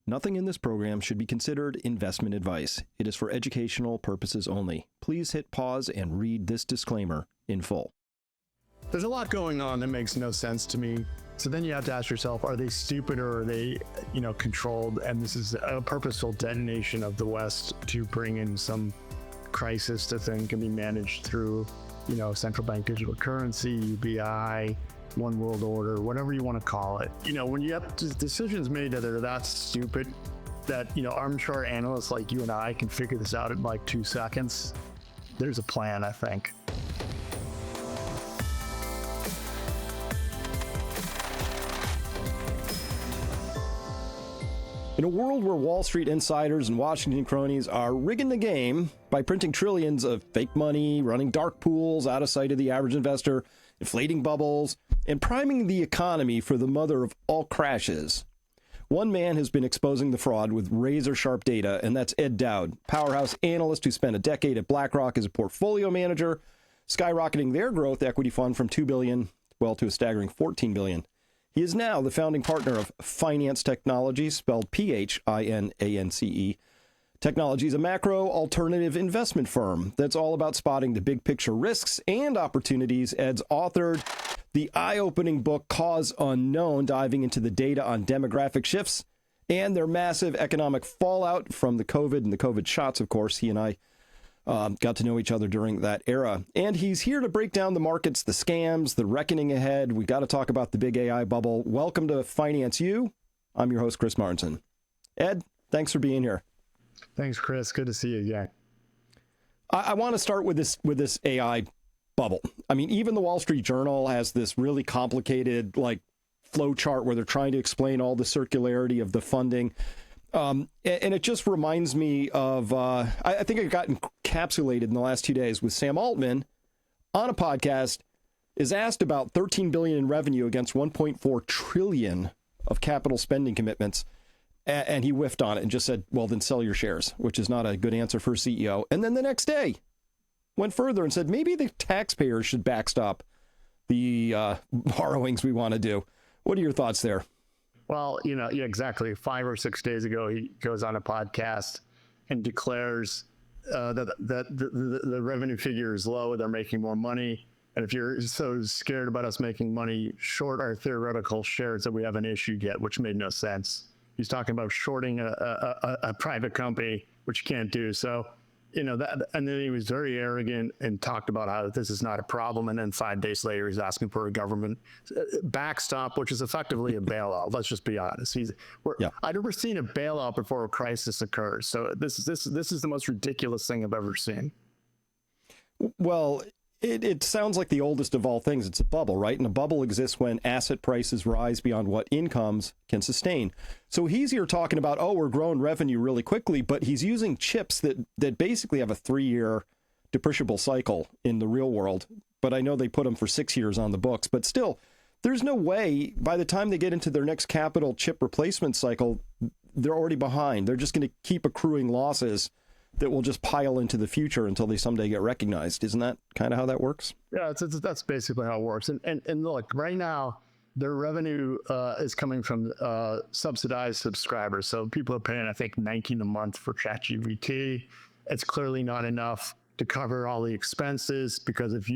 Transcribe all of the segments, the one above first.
Nothing in this program should be considered investment advice. It is for educational purposes only. Please hit pause and read this disclaimer in full. There's a lot going on that makes no sense to me. So then you have to ask yourself, are they stupid or are they, controlled? And this is a purposeful detonation of the West to bring in some crisis that then can be managed through, central bank digital currency, UBI, one world order, whatever you want to call it. When you have decisions made that are that stupid that, armchair analysts like you and I can figure this out in like 2 seconds, there's a plan, I think. In a world where Wall Street insiders and Washington cronies are rigging the game by printing trillions of fake money, running dark pools out of sight of the average investor, inflating bubbles, and priming the economy for the mother of all crashes, one man has been exposing the fraud with razor-sharp data, and that's Ed Dowd, powerhouse analyst who spent a decade at BlackRock as a portfolio manager, skyrocketing their growth equity fund from $2 billion, to a staggering $14 billion. He is now the founding partner of Finance Technologies, spelled P-H-I-N-A-N-C-E. Technology is a macro alternative investment firm that's all about spotting the big picture risks and opportunities. Ed's authored the eye-opening book Cause Unknown, diving into the data on demographic shifts and their massive economic fallout from the COVID and the COVID shots, of course. He and I got to know each other during that era. And he's here to break down the markets, the scams, the reckoning ahead. We got to talk about the big AI bubble. Welcome to Finance U. I'm your host, Chris Martinson. Ed, thanks for being here. Thanks, Chris. Good to see you again. I want to start with this AI bubble. I mean, even the Wall Street Journal has this really complicated flow chart where they're trying to explain all the circularity of the funding. And it just reminds me of, I think it got encapsulated in the last 2 days with Sam Altman on a podcast, is asked about $13 billion in revenue against $1.4 trillion of capital spending commitments. And he whiffed on it and just said, well, then sell your shares, which is not a good answer for a CEO. And then the next day went further and said, maybe the taxpayers should backstop the borrowings we want to do. What are your thoughts there? Well, yeah, exactly. 5 or 6 days ago, he goes on a podcast and declares that the revenue figure is low, they're making more money. And if you're so scared about us making money, short our theoretical shares that we haven't issued yet, which made no sense. He's talking about shorting a private company, which you can't do. So, that, and then he was very arrogant and talked about how this is not a problem. And then 5 days later, he's asking for a government backstop, which is effectively a bailout. Let's just be honest. I've never seen a bailout before a crisis occurs. So this is the most ridiculous thing I've ever seen. Well, it sounds like the oldest of all things. It's a bubble, right? And a bubble exists when asset prices rise beyond what incomes can sustain. So he's here talking about, we're growing revenue really quickly, but he's using chips that basically have a 3-year depreciable cycle in the real world. But I know they put them for 6 years on the books. But still, there's no way by the time they get into their next capital chip replacement cycle, they're already behind. They're just going to keep accruing losses that will just pile into the future until they someday get recognized. Isn't that kind of how that works? Yeah, that's basically how it works. And look, right now, their revenue is coming from subsidized subscribers. So people are paying, I think, $19 a month for ChatGPT. It's clearly not enough to cover all the expenses because if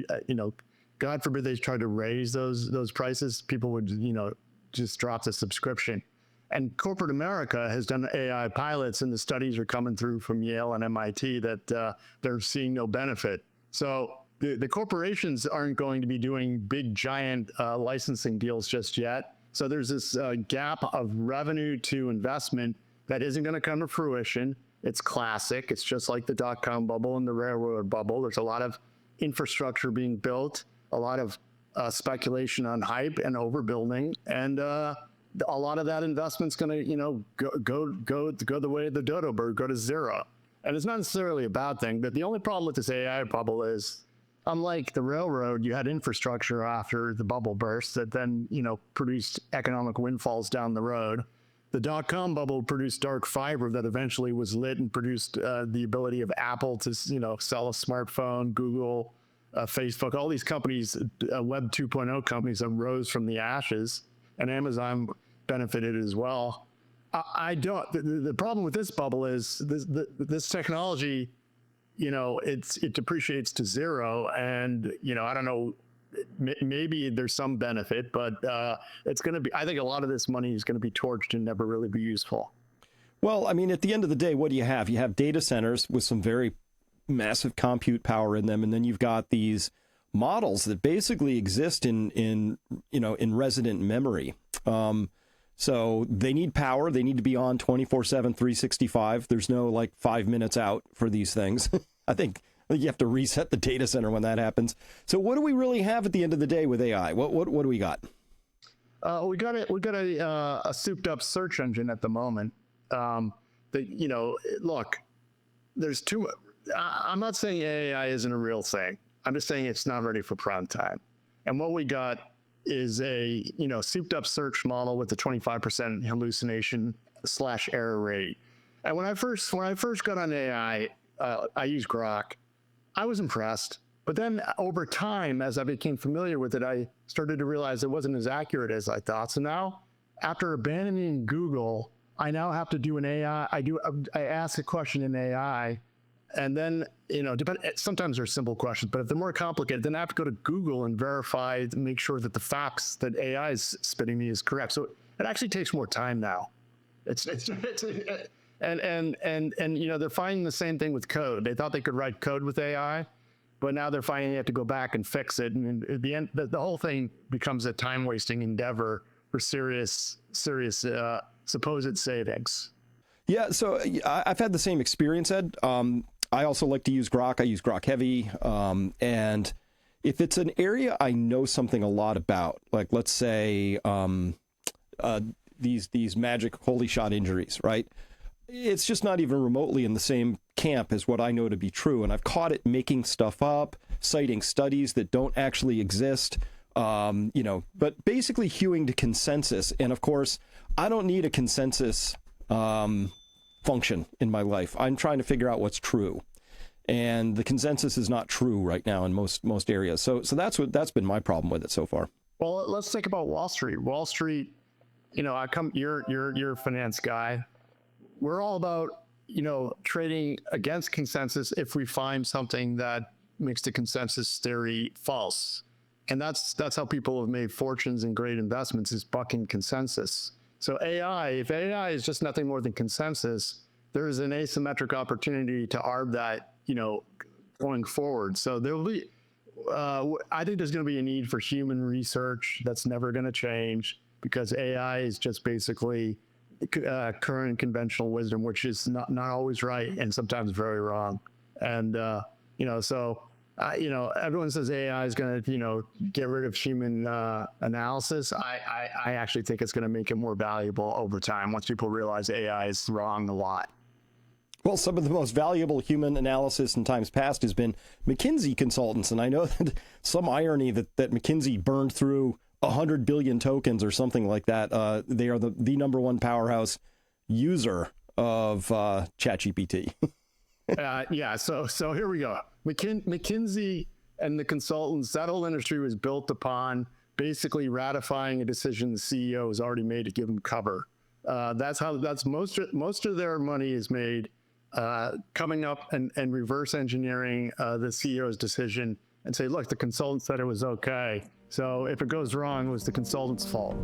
God forbid they tried to raise those prices, people would, just drop the subscription. And corporate America has done AI pilots, and the studies are coming through from Yale and MIT that they're seeing no benefit. So the corporations aren't going to be doing big, giant licensing deals just yet. So there's this gap of revenue to investment that isn't going to come to fruition. It's classic. It's just like the dot-com bubble and the railroad bubble. There's a lot of infrastructure being built, a lot of speculation on hype and overbuilding, and a lot of that investment's going to, go the way of the dodo bird, go to zero. And it's not necessarily a bad thing, but the only problem with this AI bubble is, unlike the railroad, you had infrastructure after the bubble burst that then, produced economic windfalls down the road. The dot-com bubble produced dark fiber that eventually was lit and produced the ability of Apple to, sell a smartphone, Google, Facebook, all these companies, Web 2.0 companies that rose from the ashes, and Amazon benefited as well. I don't. The problem with this bubble is this technology, it depreciates to zero, and I don't know. Maybe there's some benefit, but it's going to be. I think a lot of this money is going to be torched and never really be useful. Well, I mean, at the end of the day, what do you have? You have data centers with some very massive compute power in them, and then you've got these models that basically exist in resident memory. So they need power. They need to be on 24/7, 365. There's no like 5 minutes out for these things. I think you have to reset the data center when that happens. So what do we really have at the end of the day with AI? What do we got? We got a souped up search engine at the moment. Look, there's too. I'm not saying AI isn't a real thing. I'm just saying it's not ready for prime time. And what we got is a souped up search model with a 25% hallucination / error rate. And when I first got on AI, I used Grok. I was impressed, but then over time, as I became familiar with it, I started to realize it wasn't as accurate as I thought. So now, after abandoning Google, I now have to do an AI. I ask a question in AI, and then sometimes they're simple questions, but if they're more complicated, then I have to go to Google and verify to make sure that the facts that AI is spitting me is correct. So it actually takes more time now. And they're finding the same thing with code. They thought they could write code with AI, but now they're finding they have to go back and fix it. And at the end, the whole thing becomes a time-wasting endeavor for serious supposed savings. Yeah, so I've had the same experience, Ed. I also like to use Grok. I use Grok Heavy. And if it's an area I know something a lot about, like let's say these magic holy shot injuries, right? It's just not even remotely in the same camp as what I know to be true. And I've caught it making stuff up, citing studies that don't actually exist, but basically hewing to consensus. And of course, I don't need a consensus function in my life. I'm trying to figure out what's true. And the consensus is not true right now in most areas. So that's been my problem with it so far. Well, let's think about Wall Street. Wall Street, you're a finance guy. We're all about, trading against consensus if we find something that makes the consensus theory false. And that's how people have made fortunes and great investments, is bucking consensus. So if AI is just nothing more than consensus, there is an asymmetric opportunity to arb that, going forward. So there'll be, I think there's going to be a need for human research that's never going to change, because AI is just basically current conventional wisdom, which is not always right and sometimes very wrong. And everyone says AI is going to get rid of human analysis. I actually think it's going to make it more valuable over time once people realize AI is wrong a lot. Well, some of the most valuable human analysis in times past has been McKinsey consultants, and I know that some irony that McKinsey burned through 100 billion tokens or something like that. They are the number one powerhouse user of ChatGPT. Yeah. So here we go. McKinsey and the consultants, that whole industry was built upon basically ratifying a decision the CEO has already made to give them cover. That's most of their money is made coming up and reverse engineering the CEO's decision and say, look, the consultant said it was okay. So if it goes wrong, it was the consultant's fault.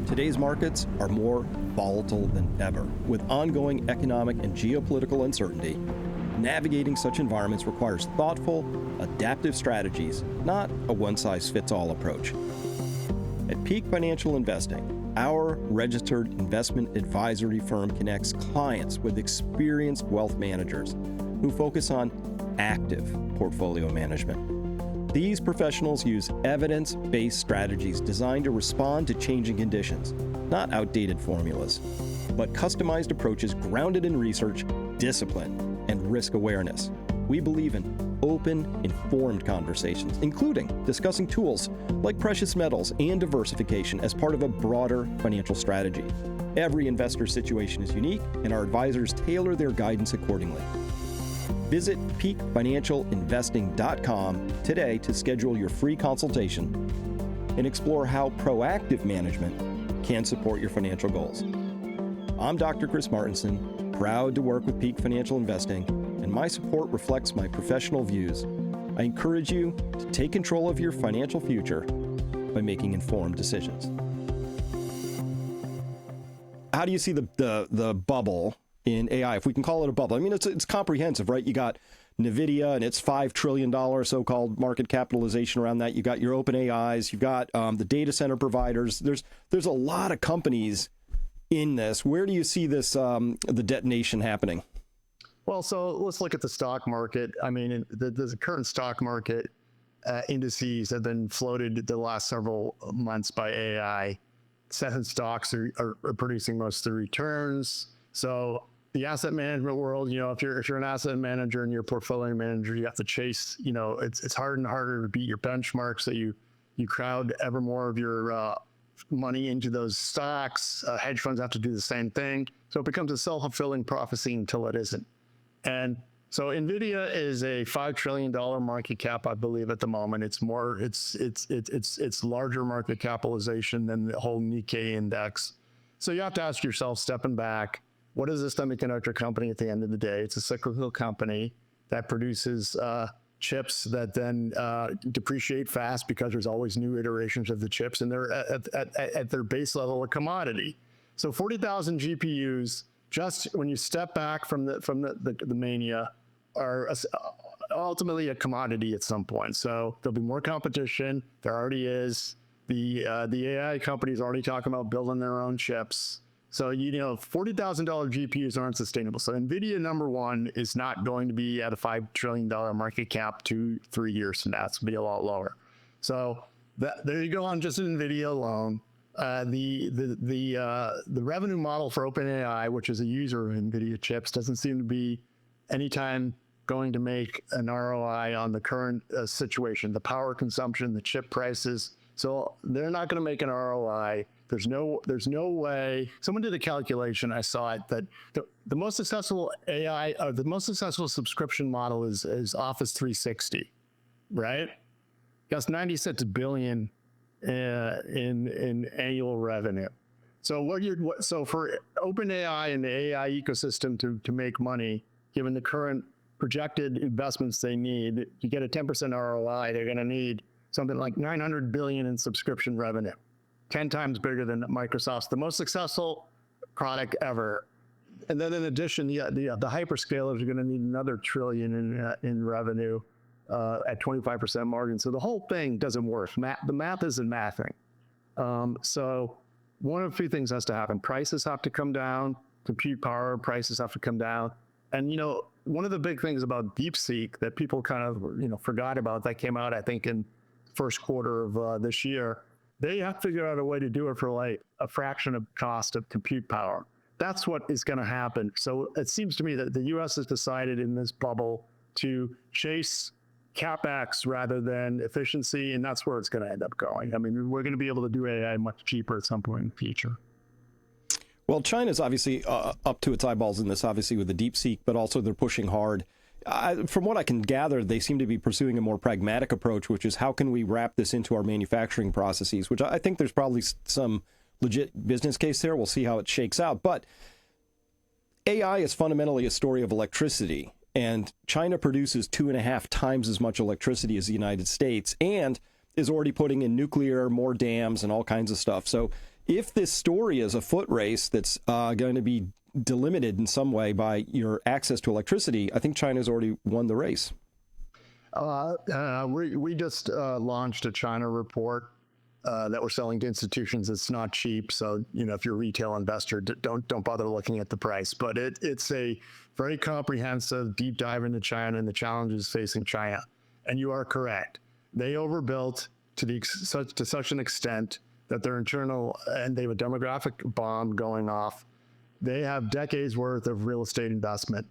Today's markets are more volatile than ever. With ongoing economic and geopolitical uncertainty, navigating such environments requires thoughtful, adaptive strategies, not a one-size-fits-all approach. At Peak Financial Investing, our registered investment advisory firm connects clients with experienced wealth managers who focus on active portfolio management. These professionals use evidence-based strategies designed to respond to changing conditions, not outdated formulas, but customized approaches grounded in research, discipline, and risk awareness. We believe in open, informed conversations, including discussing tools like precious metals and diversification as part of a broader financial strategy. Every investor situation is unique, and our advisors tailor their guidance accordingly. Visit peakfinancialinvesting.com today to schedule your free consultation and explore how proactive management can support your financial goals. I'm Dr. Chris Martenson, proud to work with Peak Financial Investing, and my support reflects my professional views. I encourage you to take control of your financial future by making informed decisions. How do you see the bubble in AI, if we can call it a bubble? I mean, it's comprehensive, right? You got NVIDIA and its $5 trillion so-called market capitalization around that. You got your open AIs, you've got the data center providers. There's a lot of companies in this. Where do you see this, the detonation happening? Well, so let's look at the stock market. I mean, the current stock market indices have been floated the last several months by AI. 7 stocks are producing most of the returns. So the asset management world, if you're an asset manager and you're a portfolio manager, you have to chase, it's harder and harder to beat your benchmarks. So you crowd ever more of your money into those stocks. Hedge funds have to do the same thing. So it becomes a self-fulfilling prophecy until it isn't. And so NVIDIA is a $5 trillion market cap, I believe, at the moment. It's larger market capitalization than the whole Nikkei index. So you have to ask yourself, stepping back, what is a semiconductor company at the end of the day? It's a cyclical company that produces chips that then depreciate fast because there's always new iterations of the chips, and they're at their base level a commodity. So 40,000 GPUs, just when you step back from the mania, are ultimately a commodity at some point. So there'll be more competition. There already is. The AI companies are already talking about building their own chips. So $40,000 GPUs aren't sustainable. So NVIDIA, number one, is not going to be at a $5 trillion market cap 2-3 years from now. It's going to be a lot lower. So there you go on just NVIDIA alone. The revenue model for OpenAI, which is a user of NVIDIA chips, doesn't seem to be anytime going to make an ROI on the current situation, the power consumption, the chip prices. So they're not going to make an ROI. There's no way. Someone did a calculation. I saw it that the most successful AI, or the most successful subscription model is Office 360, right? That's $96 billion in annual revenue. So so for OpenAI and the AI ecosystem to make money, given the current projected investments they need to get a 10% ROI, they're going to need something like $900 billion in subscription revenue, 10 times bigger than Microsoft's, the most successful product ever. And then in addition, the hyperscalers are going to need another $1 trillion in revenue at 25% margin. So the whole thing doesn't work. The math isn't mathing. So one of a few things has to happen. Prices have to come down. Compute power prices have to come down. And one of the big things about DeepSeek that people kind of forgot about, that came out I think in first quarter of this year, they have to figure out a way to do it for like a fraction of the cost of compute power. That's what is going to happen. So it seems to me that the U.S. has decided in this bubble to chase CapEx rather than efficiency, and that's where it's going to end up going. I mean, we're going to be able to do AI much cheaper at some point in the future. Well, China's obviously up to its eyeballs in this, obviously with the DeepSeek, but also they're pushing hard. From what I can gather, they seem to be pursuing a more pragmatic approach, which is how can we wrap this into our manufacturing processes, which I think there's probably some legit business case there. We'll see how it shakes out. But AI is fundamentally a story of electricity, and China produces 2.5 times as much electricity as the United States and is already putting in nuclear, more dams, and all kinds of stuff. So if this story is a foot race that's going to be delimited in some way by your access to electricity, I think China's already won the race. We just launched a China report that we're selling to institutions. It's not cheap, so if you're a retail investor, don't bother looking at the price. But it's a very comprehensive deep dive into China and the challenges facing China. And you are correct; they overbuilt to such an extent that their internal, and they have a demographic bomb going off. They have decades worth of real estate investment,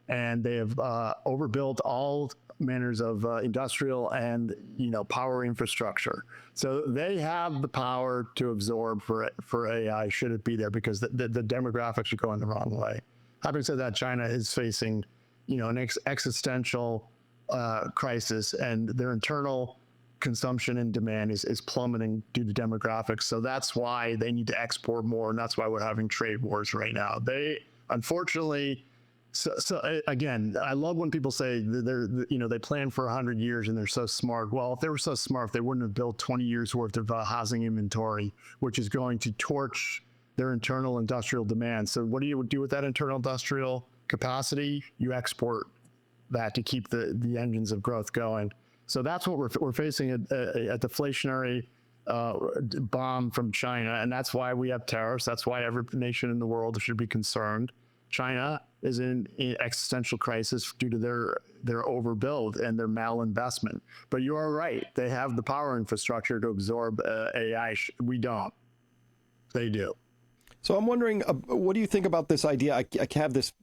and they have overbuilt all manners of industrial and power infrastructure. So they have the power to absorb for AI should it be there, because the demographics are going the wrong way. Having said that, China is facing an existential crisis, and their internal consumption and demand is plummeting due to demographics. So that's why they need to export more, and that's why we're having trade wars right now. They unfortunately. So again, I love when people say they plan for 100 years and they're so smart. Well, if they were so smart, they wouldn't have built 20 years worth of housing inventory, which is going to torch their internal industrial demand. So what do you do with that internal industrial capacity? You export that to keep the engines of growth going. So that's what we're facing, a deflationary bomb from China, and that's why we have tariffs. That's why every nation in the world should be concerned. China is in existential crisis due to their overbuild and their malinvestment. But you are right; they have the power infrastructure to absorb AI. We don't. They do. So I'm wondering, what do you think about this idea? I have this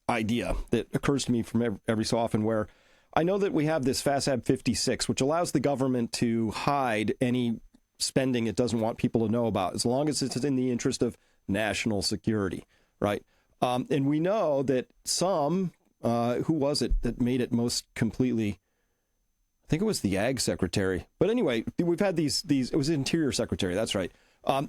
idea that occurs to me from every so often, where I know that we have this FASAB 56, which allows the government to hide any spending it doesn't want people to know about, as long as it's in the interest of national security, right? And we know that some, who was it that made it most completely? I think it was the Ag Secretary. But anyway, we've had these. It was the Interior Secretary. That's right.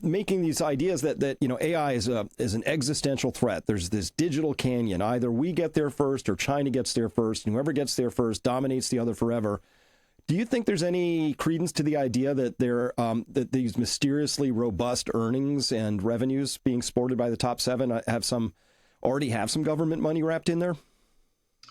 Making these ideas that AI is an existential threat. There's this digital canyon. Either we get there first or China gets there first, and whoever gets there first dominates the other forever. Do you think there's any credence to the idea that that these mysteriously robust earnings and revenues being sported by the top seven already have some government money wrapped in there?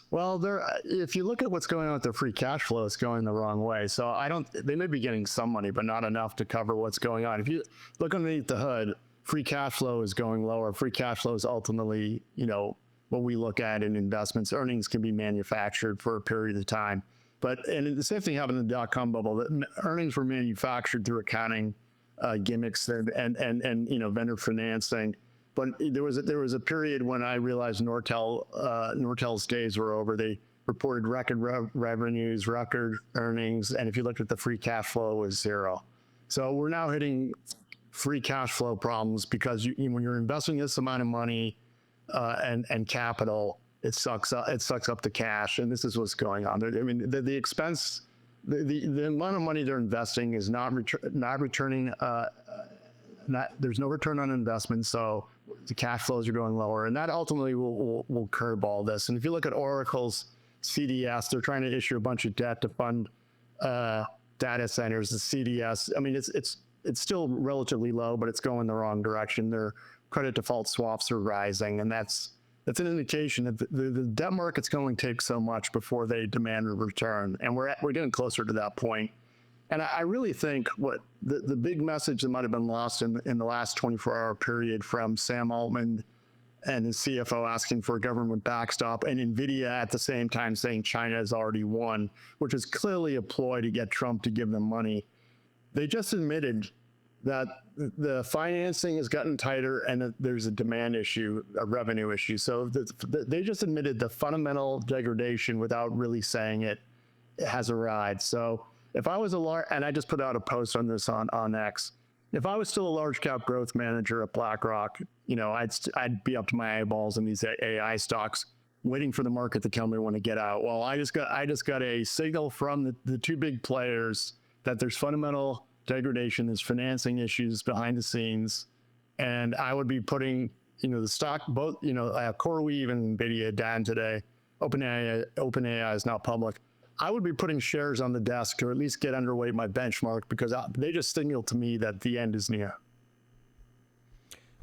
Well, if you look at what's going on with their free cash flow, it's going the wrong way. So they may be getting some money, but not enough to cover what's going on. If you look underneath the hood, free cash flow is going lower. Free cash flow is ultimately, what we look at in investments. Earnings can be manufactured for a period of time. And the same thing happened in the dot-com bubble. That earnings were manufactured through accounting gimmicks and vendor financing. But there was a period when I realized Nortel's days were over. They reported record revenues, record earnings, and if you looked at the free cash flow, it was zero. So we're now hitting free cash flow problems because when you're investing this amount of money and capital, it sucks up the cash, and this is what's going on. The expense, the amount of money they're investing is not returning. There's no return on investment, so the cash flows are going lower, and that ultimately will curb all this. And if you look at Oracle's CDS, they're trying to issue a bunch of debt to fund data centers. The CDS, it's still relatively low, but it's going the wrong direction. Their credit default swaps are rising, and that's an indication that the debt market's going to take so much before they demand a return, and we're getting closer to that point. And I really think what the big message that might have been lost in the last 24-hour period from Sam Altman and his CFO asking for a government backstop, and NVIDIA at the same time saying China has already won, which is clearly a ploy to get Trump to give them money. They just admitted that the financing has gotten tighter and that there's a demand issue, a revenue issue. So they just admitted the fundamental degradation without really saying it has arrived. So if I was and I just put out a post on this on X, if I was still a large cap growth manager at BlackRock, I'd be up to my eyeballs in these AI stocks, waiting for the market to tell me when to get out. Well, I just got a signal from the two big players that there's fundamental degradation, there's financing issues behind the scenes, and I would be putting the stock, both CoreWeave and NVIDIA down today. OpenAI is now public. I would be putting shares on the desk to at least get underweight my benchmark, because they just signal to me that the end is near.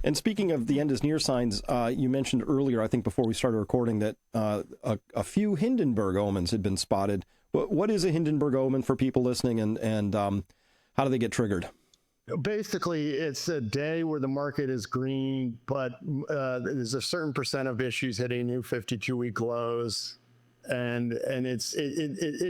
And speaking of the end is near signs, you mentioned earlier, I think before we started recording, that a few Hindenburg omens had been spotted. What is a Hindenburg omen for people listening, and how do they get triggered? Basically, it's a day where the market is green, but there's a certain percent of issues hitting new 52-week lows. And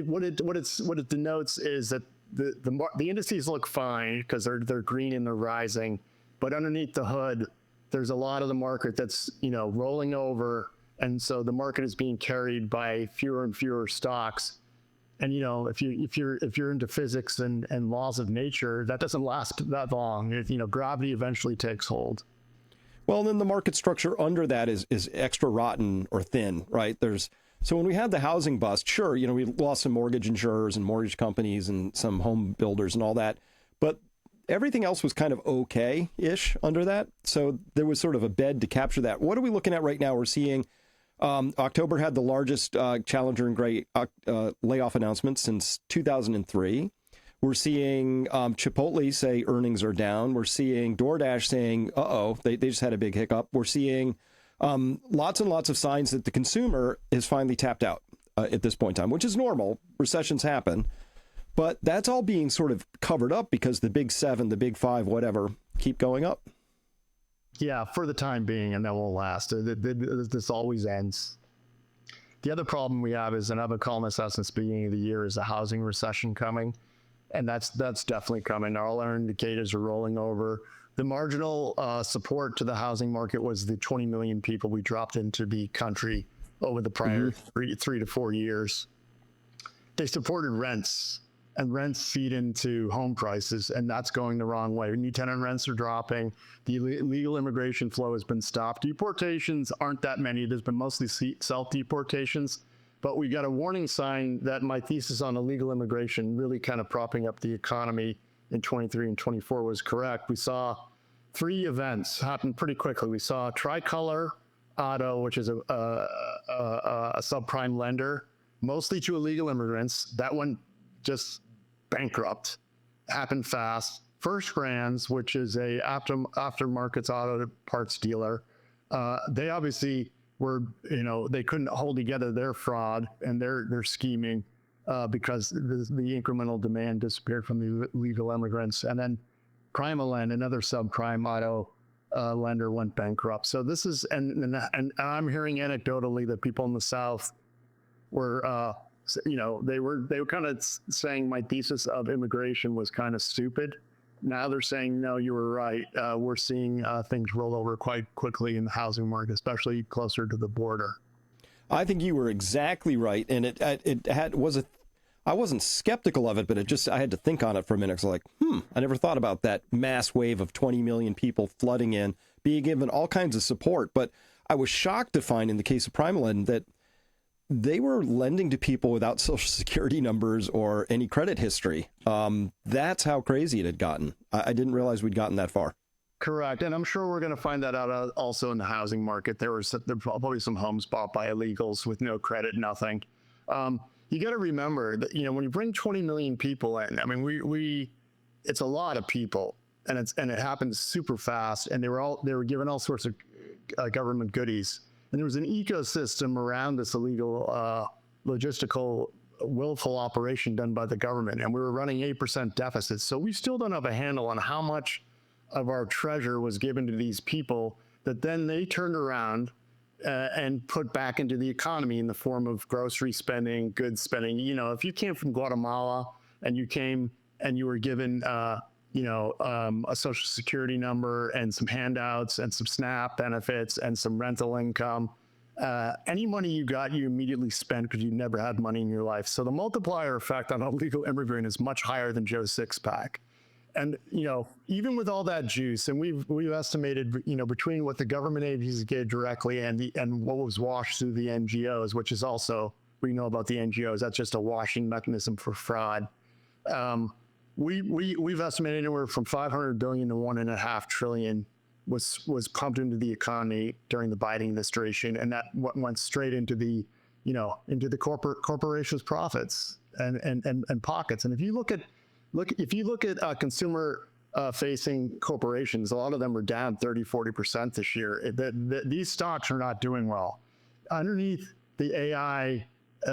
what it denotes is that the indices look fine because they're green and they're rising, but underneath the hood, there's a lot of the market that's rolling over, and so the market is being carried by fewer and fewer stocks. And if you're into physics and laws of nature, that doesn't last that long. Gravity eventually takes hold. Well, then the market structure under that is extra rotten or thin, right? There's So when we had the housing bust, sure, we lost some mortgage insurers and mortgage companies and some home builders and all that, but everything else was kind of okay-ish under that. So there was sort of a bed to capture that. What are we looking at right now? We're seeing October had the largest Challenger and Gray layoff announcement since 2003. We're seeing Chipotle say earnings are down. We're seeing DoorDash saying, they just had a big hiccup. We're seeing lots and lots of signs that the consumer is finally tapped out at this point in time, which is normal. Recessions happen. But that's all being sort of covered up because the big seven, the big five, whatever, keep going up. Yeah, for the time being, and that won't last. This always ends. The other problem we have is, and I've been calling this out since the beginning of the year, is a housing recession coming. And that's definitely coming. All our indicators are rolling over. The marginal support to the housing market was the 20 million people we dropped into the country over the prior 3 to 4 years. They supported rents, and rents feed into home prices, and that's going the wrong way. New tenant rents are dropping. The illegal immigration flow has been stopped. Deportations aren't that many. There's been mostly self-deportations, but we got a warning sign that my thesis on illegal immigration really kind of propping up the economy in 23 and 24 was correct. We saw 3 events happen pretty quickly. We saw Tricolor Auto, which is a subprime lender, mostly to illegal immigrants. That went just bankrupt, happened fast. First Brands, which is a aftermarket auto parts dealer, they obviously were, they couldn't hold together their fraud and their scheming because the incremental demand disappeared from the illegal immigrants. And then PrimaLend, another subprime auto lender, went bankrupt. So this is, and I'm hearing anecdotally that people in the South were, they were kind of saying my thesis of immigration was kind of stupid. Now they're saying, no, you were right. We're seeing things roll over quite quickly in the housing market, especially closer to the border. I think you were exactly right. And I wasn't skeptical of it, but I had to think on it for a minute. It's like, I never thought about that mass wave of 20 million people flooding in, being given all kinds of support. But I was shocked to find in the case of PrimaLend that they were lending to people without social security numbers or any credit history. That's how crazy it had gotten. I didn't realize we'd gotten that far. Correct. And I'm sure we're going to find that out also in the housing market. There were probably some homes bought by illegals with no credit, nothing. You got to remember that, when you bring 20 million people in, I mean, it's a lot of people, and it happened super fast, and they were given all sorts of government goodies. And there was an ecosystem around this illegal, logistical, willful operation done by the government. And we were running 8% deficits. So we still don't have a handle on how much of our treasure was given to these people that then they turned around and put back into the economy in the form of grocery spending, goods spending. If you came from Guatemala and you came and you were given a social security number and some handouts and some SNAP benefits and some rental income. Any money you got, you immediately spent because you never had money in your life. So the multiplier effect on a legal immigrant is much higher than Joe's six-pack. And, even with all that juice, and we've estimated, between what the government agencies gave directly and what was washed through the NGOs, which is also, we know about the NGOs, that's just a washing mechanism for fraud. We've estimated anywhere from 500 billion to 1.5 trillion was pumped into the economy during the Biden administration, and that went straight into the corporations' profits and pockets. And if you look at consumer facing corporations, a lot of them are down 30-40% this year. These stocks are not doing well. Underneath the AI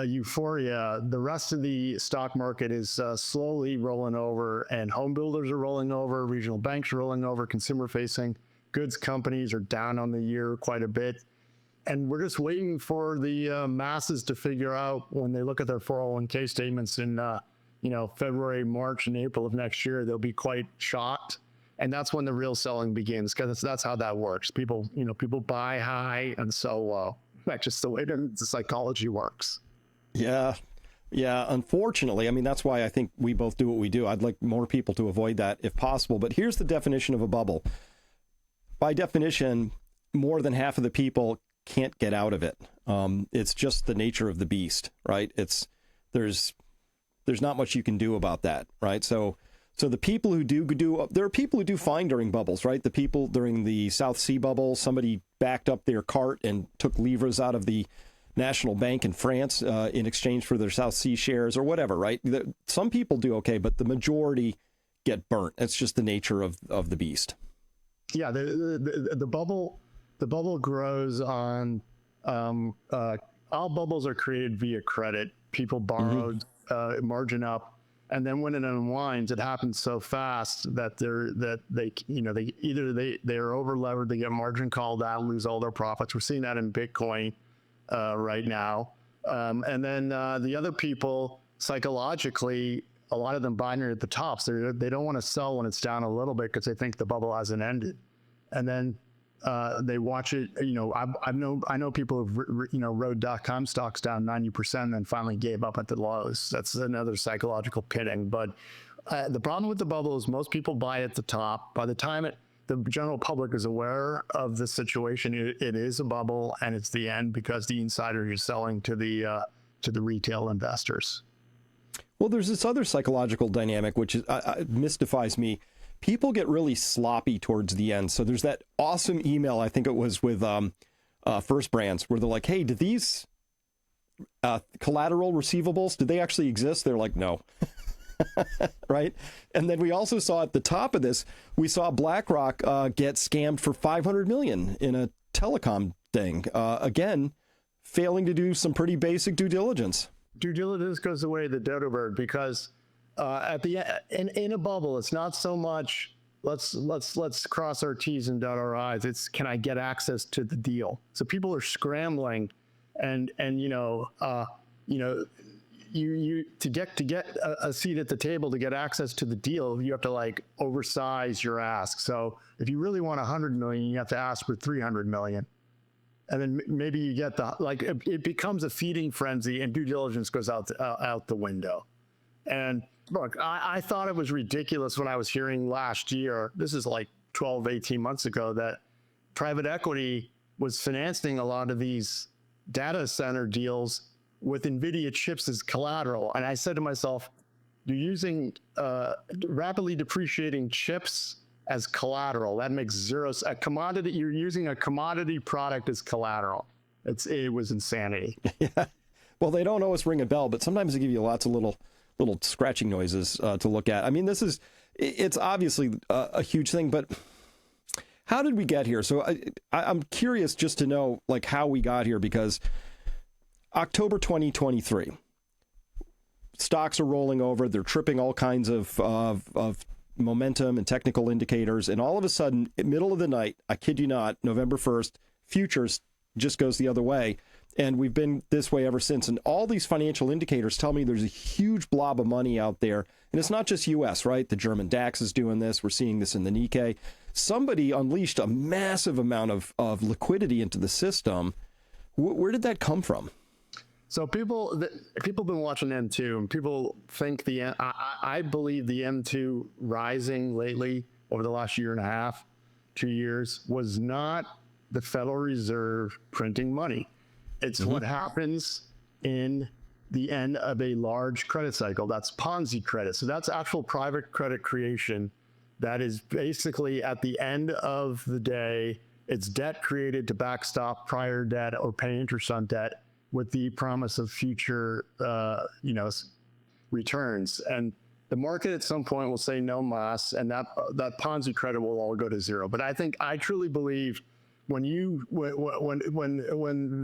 euphoria, the rest of the stock market is slowly rolling over, and home builders are rolling over, regional banks are rolling over, consumer facing goods companies are down on the year quite a bit. And we're just waiting for the masses to figure out, when they look at their 401k statements in February, March, and April of next year, they'll be quite shocked. And that's when the real selling begins, because that's how that works. People buy high and sell low. That's just the way the psychology works. Yeah. Unfortunately, I mean, that's why I think we both do what we do. I'd like more people to avoid that if possible. But here's the definition of a bubble. By definition, more than half of the people can't get out of it. It's just the nature of the beast, right? There's not much you can do about that, right? So the people who there are people who do fine during bubbles, right? The people during the South Sea bubble, somebody backed up their cart and took livres out of the National Bank in France in exchange for their South Sea shares or whatever, right? Some people do okay, but the majority get burnt. It's just the nature of the beast. Yeah, the bubble grows on all bubbles are created via credit. People borrowed, margin up, and then when it unwinds, it happens so fast that they're over levered, they get margin called out, lose all their profits. We're seeing that in Bitcoin right now, and then the other people psychologically, a lot of them buying it at the tops. They don't want to sell when it's down a little bit because they think the bubble hasn't ended, and then they watch it. I know people who've rode .com stocks down 90% and then finally gave up at the lows. That's another psychological pitting. But the problem with the bubble is most people buy at the top. By the time the general public is aware of the situation, it is a bubble and it's the end because the insider is selling to the retail investors. Well, there's this other psychological dynamic which mystifies me. People get really sloppy towards the end. So there's that awesome email, I think it was with First Brands, where they're like, hey, do these collateral receivables, do they actually exist? They're like, no. Right? And then we also saw at the top of this, we saw BlackRock get scammed for $500 million in a telecom thing. Again, failing to do some pretty basic due diligence. Due diligence goes the way of the dodo bird because at the in a bubble, it's not so much let's cross our T's and dot our I's. It's can I get access to the deal? So people are scrambling, and you to get a seat at the table to get access to the deal, you have to like oversize your ask. So if you really want 100 million, you have to ask for 300 million. And then maybe you get it becomes a feeding frenzy and due diligence goes out the window. And look, I thought it was ridiculous when I was hearing last year, this is like 12, 18 months ago, that private equity was financing a lot of these data center deals with NVIDIA chips as collateral. And I said to myself, you're using rapidly depreciating chips as collateral. That makes zero sense. A commodity, you're using a commodity product as collateral. It was insanity. Yeah. Well, they don't always ring a bell, but sometimes they give you lots of little scratching noises to look at. I mean, it's obviously a huge thing, but how did we get here? So I'm curious just to know like how we got here, because October 2023, stocks are rolling over. They're tripping all kinds of momentum and technical indicators. And all of a sudden, in the middle of the night, I kid you not, November 1st, futures just goes the other way. And we've been this way ever since. And all these financial indicators tell me there's a huge blob of money out there. And it's not just U.S., right? The German DAX is doing this. We're seeing this in the Nikkei. Somebody unleashed a massive amount of liquidity into the system. Where did that come from? So people have been watching M2, and people think I believe the M2 rising lately over the last year and a half, 2 years, was not the Federal Reserve printing money. It's what happens in the end of a large credit cycle. That's Ponzi credit. So that's actual private credit creation. That is basically at the end of the day, it's debt created to backstop prior debt or pay interest on debt with the promise of future, returns. And the market at some point will say no mas, and that Ponzi credit will all go to zero. But I truly believe when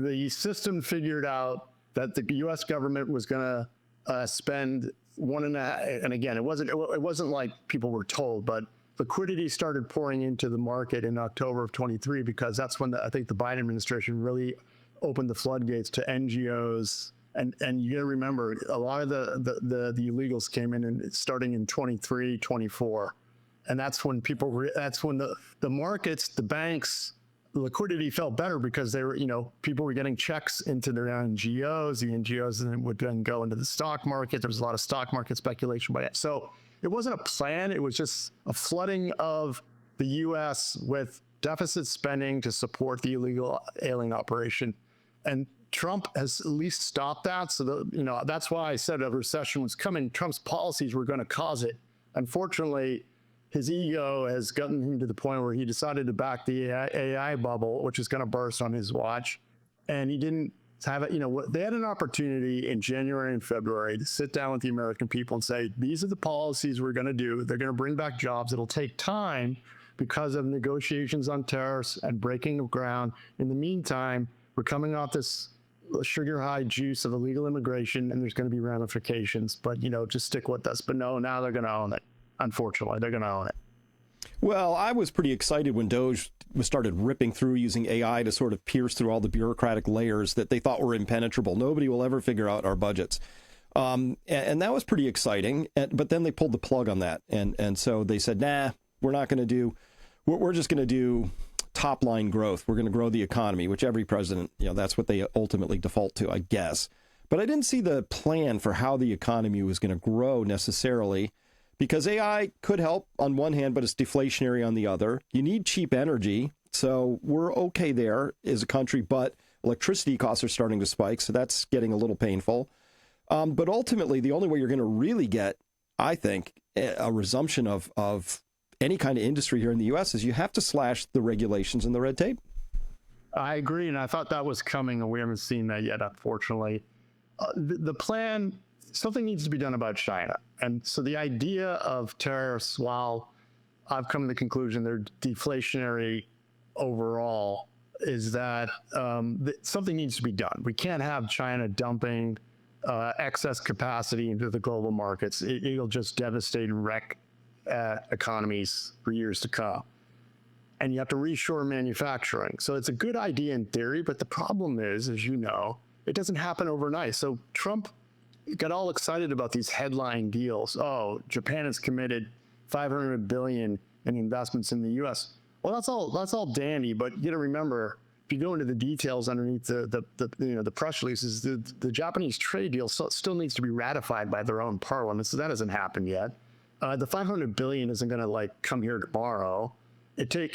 the system figured out that the U.S. government was going to spend $1.5, and again, it wasn't like people were told, but liquidity started pouring into the market in October of 23, because that's when I think the Biden administration really opened the floodgates to NGOs. And you gotta remember, a lot of the illegals came in and starting in 23, 24. And that's when that's when the markets, the banks, the liquidity felt better, because they were, people were getting checks into their NGOs. The NGOs then would then go into the stock market. There was a lot of stock market speculation by it. So it wasn't a plan. It was just a flooding of the U.S. with deficit spending to support the illegal alien operation. And Trump has at least stopped that. So, that's why I said a recession was coming. Trump's policies were going to cause it. Unfortunately, his ego has gotten him to the point where he decided to back the AI bubble, which is going to burst on his watch. And he didn't have it. They had an opportunity in January and February to sit down with the American people and say, these are the policies we're going to do. They're going to bring back jobs. It'll take time because of negotiations on tariffs and breaking of ground. In the meantime, we're coming off this sugar high juice of illegal immigration, and there's going to be ramifications. But, just stick with us. But no, now they're going to own it. Unfortunately, they're going to own it. Well, I was pretty excited when Doge started ripping through using AI to sort of pierce through all the bureaucratic layers that they thought were impenetrable. Nobody will ever figure out our budgets. And that was pretty exciting. But then they pulled the plug on that. And so they said, nah, we're not going to do, we're just going to do top line growth. We're going to grow the economy, which every president, that's what they ultimately default to, I guess. But I didn't see the plan for how the economy was going to grow necessarily, because AI could help on one hand, but it's deflationary on the other. You need cheap energy. So we're okay there as a country, but electricity costs are starting to spike. So that's getting a little painful. But ultimately, the only way you're going to really get, I think, a resumption of any kind of industry here in the U.S. is you have to slash the regulations and the red tape. I agree. And I thought that was coming, and we haven't seen that yet, unfortunately. The plan, something needs to be done about China. And so the idea of tariffs, while I've come to the conclusion they're deflationary overall, is that something needs to be done. We can't have China dumping excess capacity into the global markets. It'll just devastate and wreck economies for years to come. And you have to reshore manufacturing. So it's a good idea in theory, but the problem is, as you know, it doesn't happen overnight. So Trump got all excited about these headline deals. Oh, Japan has committed $500 billion in investments in the U.S. Well, that's all dandy, but you got to remember, if you go into the details underneath the press releases, the Japanese trade deal still needs to be ratified by their own parliament. So that hasn't happened yet. The $500 billion isn't going to come here tomorrow. This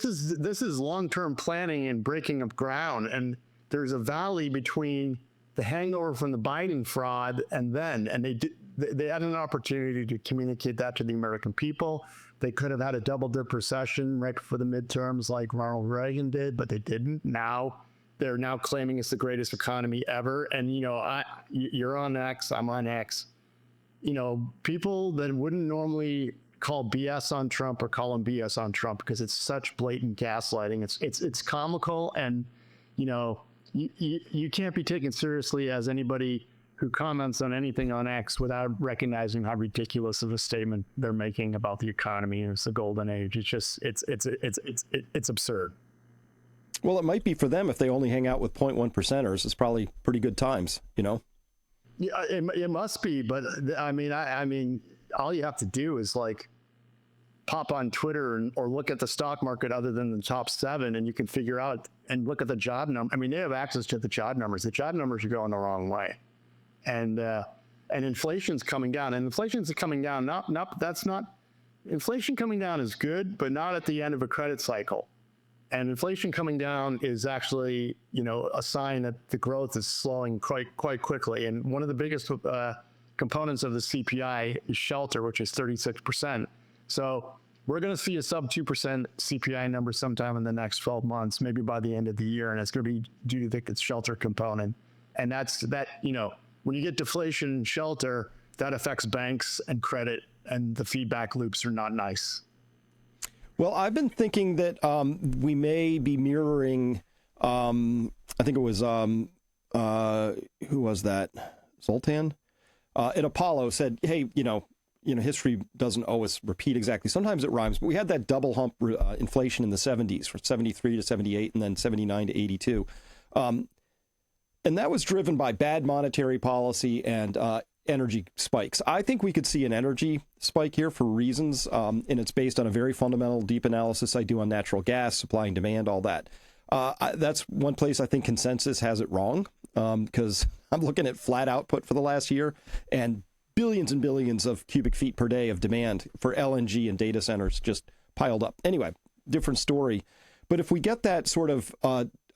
is long-term planning and breaking of ground, and there's a valley between the hangover from the Biden fraud and they had an opportunity to communicate that to the American people. They could have had a double-dip recession right before the midterms like Ronald Reagan did, but they didn't. Now they're claiming it's the greatest economy ever. And, you're on X, I'm on X. People that wouldn't normally call BS on Trump or call him BS on Trump because it's such blatant gaslighting. It's comical, and, you can't be taken seriously as anybody who comments on anything on X without recognizing how ridiculous of a statement they're making about the economy. It's the golden age. It's just, it's absurd. Well, it might be for them if they only hang out with 0.1 percenters. It's probably pretty good times, Yeah, it must be. But I mean, all you have to do is pop on Twitter or look at the stock market other than the top 7, and you can figure out and look at the job number. I mean, they have access to the job numbers. The job numbers are going the wrong way. And inflation's coming down, and inflation's coming down. Inflation coming down is good, but not at the end of a credit cycle. And inflation coming down is actually, a sign that the growth is slowing quite quickly. And one of the biggest components of the CPI is shelter, which is 36%. So we're going to see a sub 2% CPI number sometime in the next 12 months, maybe by the end of the year, and it's going to be due to the shelter component. And when you get deflation in shelter, that affects banks and credit, and the feedback loops are not nice. Well, I've been thinking that we may be mirroring, I think it was, who was that? Zoltan? At Apollo said, hey, history doesn't always repeat exactly. Sometimes it rhymes, but we had that double hump inflation in the 70s, from 73 to 78, and then 79 to 82. And that was driven by bad monetary policy and energy spikes. I think we could see an energy spike here for reasons, and it's based on a very fundamental, deep analysis I do on natural gas, supply and demand, all that. That's one place I think consensus has it wrong, because I'm looking at flat output for the last year and billions and billions of cubic feet per day of demand for LNG and data centers just piled up. Anyway, different story. But if we get that sort of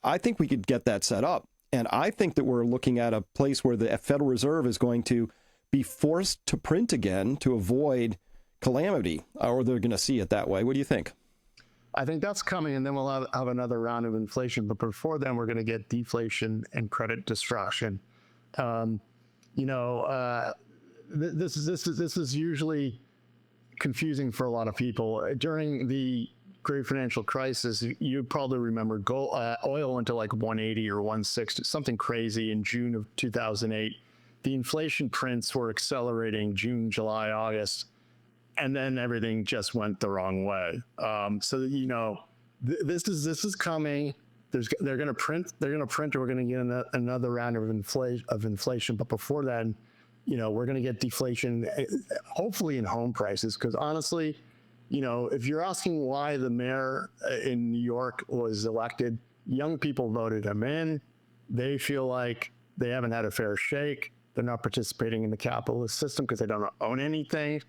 I think we could get that set up. And I think that we're looking at a place where the Federal Reserve is going to be forced to print again to avoid calamity, or they're going to see it that way. What do you think? I think that's coming, and then we'll have another round of inflation. But before then, we're going to get deflation and credit destruction. This is usually confusing for a lot of people. During the Great Financial Crisis, you probably remember oil went to like 180 or 160, something crazy in June of 2008. The inflation prints were accelerating June, July, August. And then everything just went the wrong way. This is coming. They're going to print. Or we're going to get another round of inflation. But before then, we're going to get deflation, hopefully in home prices. Because honestly, if you're asking why the mayor in New York was elected, young people voted him in. They feel like they haven't had a fair shake. They're not participating in the capitalist system because they don't own anything.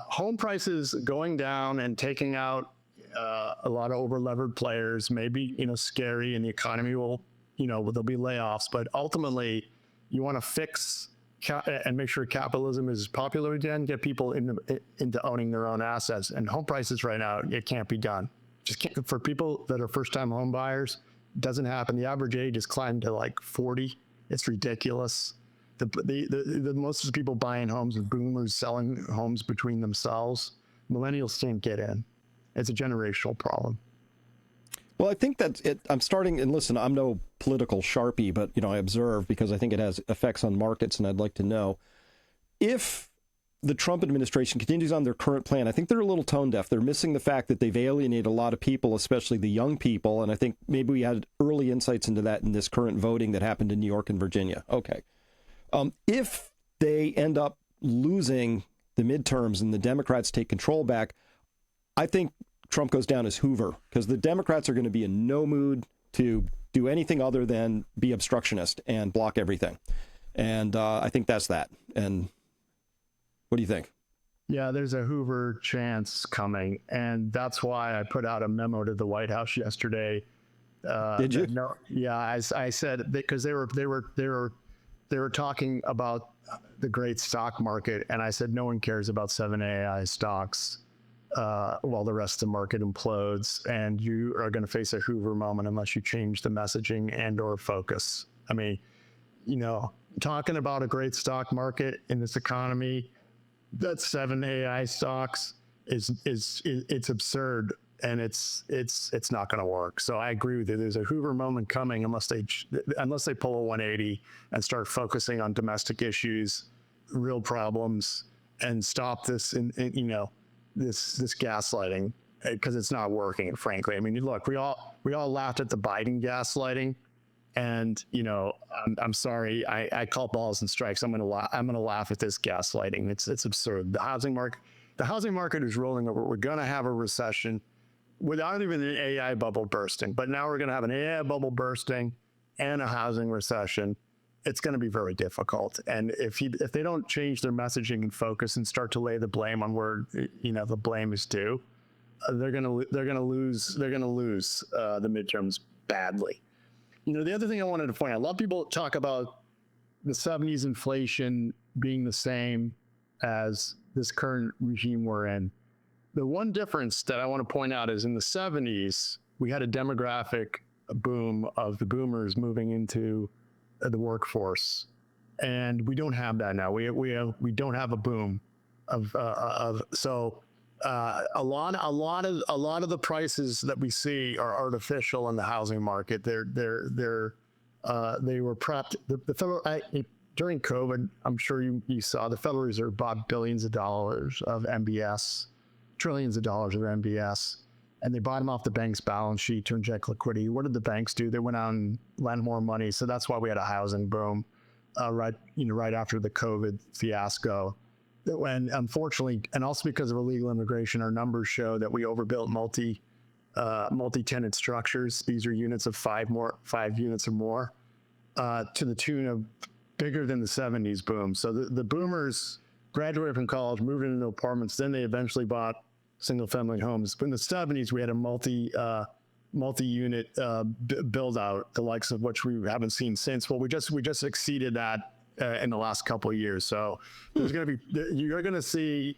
Home prices going down and taking out a lot of over-levered players may be, scary, and the economy will, there'll be layoffs. But ultimately, you want to fix and make sure capitalism is popular again, get people into owning their own assets. And home prices right now, it can't be done. Just can't, for people that are first-time home buyers, it doesn't happen. The average age has climbed to like 40. It's ridiculous. The most of the people buying homes are boomers selling homes between themselves. Millennials can't get in. It's a generational problem. Well, I think that's it. I'm starting, and listen, I'm no political sharpie, but I observe because I think it has effects on markets, and I'd like to know if the Trump administration continues on their current plan. I think they're a little tone deaf. They're missing the fact that they've alienated a lot of people, especially the young people, and I think maybe we had early insights into that in this current voting that happened in New York and Virginia. Okay. If they end up losing the midterms and the Democrats take control back, I think Trump goes down as Hoover, because the Democrats are going to be in no mood to do anything other than be obstructionist and block everything. And I think that's that. And what do you think? Yeah, there's a Hoover chance coming. And that's why I put out a memo to the White House yesterday. Did you? No, yeah, I said, because they were talking about the great stock market, and I said no one cares about 7 AI stocks while the rest of the market implodes, and you are going to face a Hoover moment unless you change the messaging and or focus. I mean, talking about a great stock market in this economy, that's 7 AI stocks it's absurd. And it's not going to work. So I agree with you. There's a Hoover moment coming unless they pull a 180 and start focusing on domestic issues, real problems, and stop this this gaslighting, because it's not working. Frankly, I mean, look, we all laughed at the Biden gaslighting, and I'm sorry, I call balls and strikes. I'm gonna laugh at this gaslighting. It's absurd. The housing market is rolling over. We're gonna have a recession without even an AI bubble bursting. But now we're going to have an AI bubble bursting and a housing recession. It's going to be very difficult. And if they don't change their messaging and focus and start to lay the blame on where the blame is due, they're going to lose the midterms badly. The other thing I wanted to point out: a lot of people talk about the 70s inflation being the same as this current regime we're in. The one difference that I want to point out is in the 70s, we had a demographic boom of the boomers moving into the workforce, and we don't have that now. We don't have a boom of a lot of the prices that we see are artificial in the housing market. They were prepped. The federal during COVID, I'm sure you saw the Federal Reserve bought billions of dollars of MBS. Trillions of dollars of MBS, and they bought them off the bank's balance sheet to inject liquidity. What did the banks do? They went out and lent more money. So that's why we had a housing boom right after the COVID fiasco. When unfortunately, and also because of illegal immigration, our numbers show that we overbuilt multi-tenant structures. These are units of 5 units or more, to the tune of bigger than the 70s boom. So the boomers graduated from college, moved into apartments, then they eventually bought single-family homes. But in the 70s, we had a multi-unit build out, the likes of which we haven't seen since. Well, we just exceeded that in the last couple of years. So you're going to see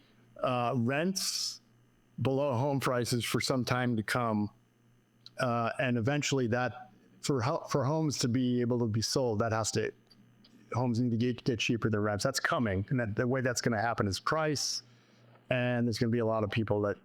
rents below home prices for some time to come, and eventually that for homes to be able to be sold, homes need to get cheaper than rents. That's coming, and the way that's going to happen is price. And there's going to be a lot of people that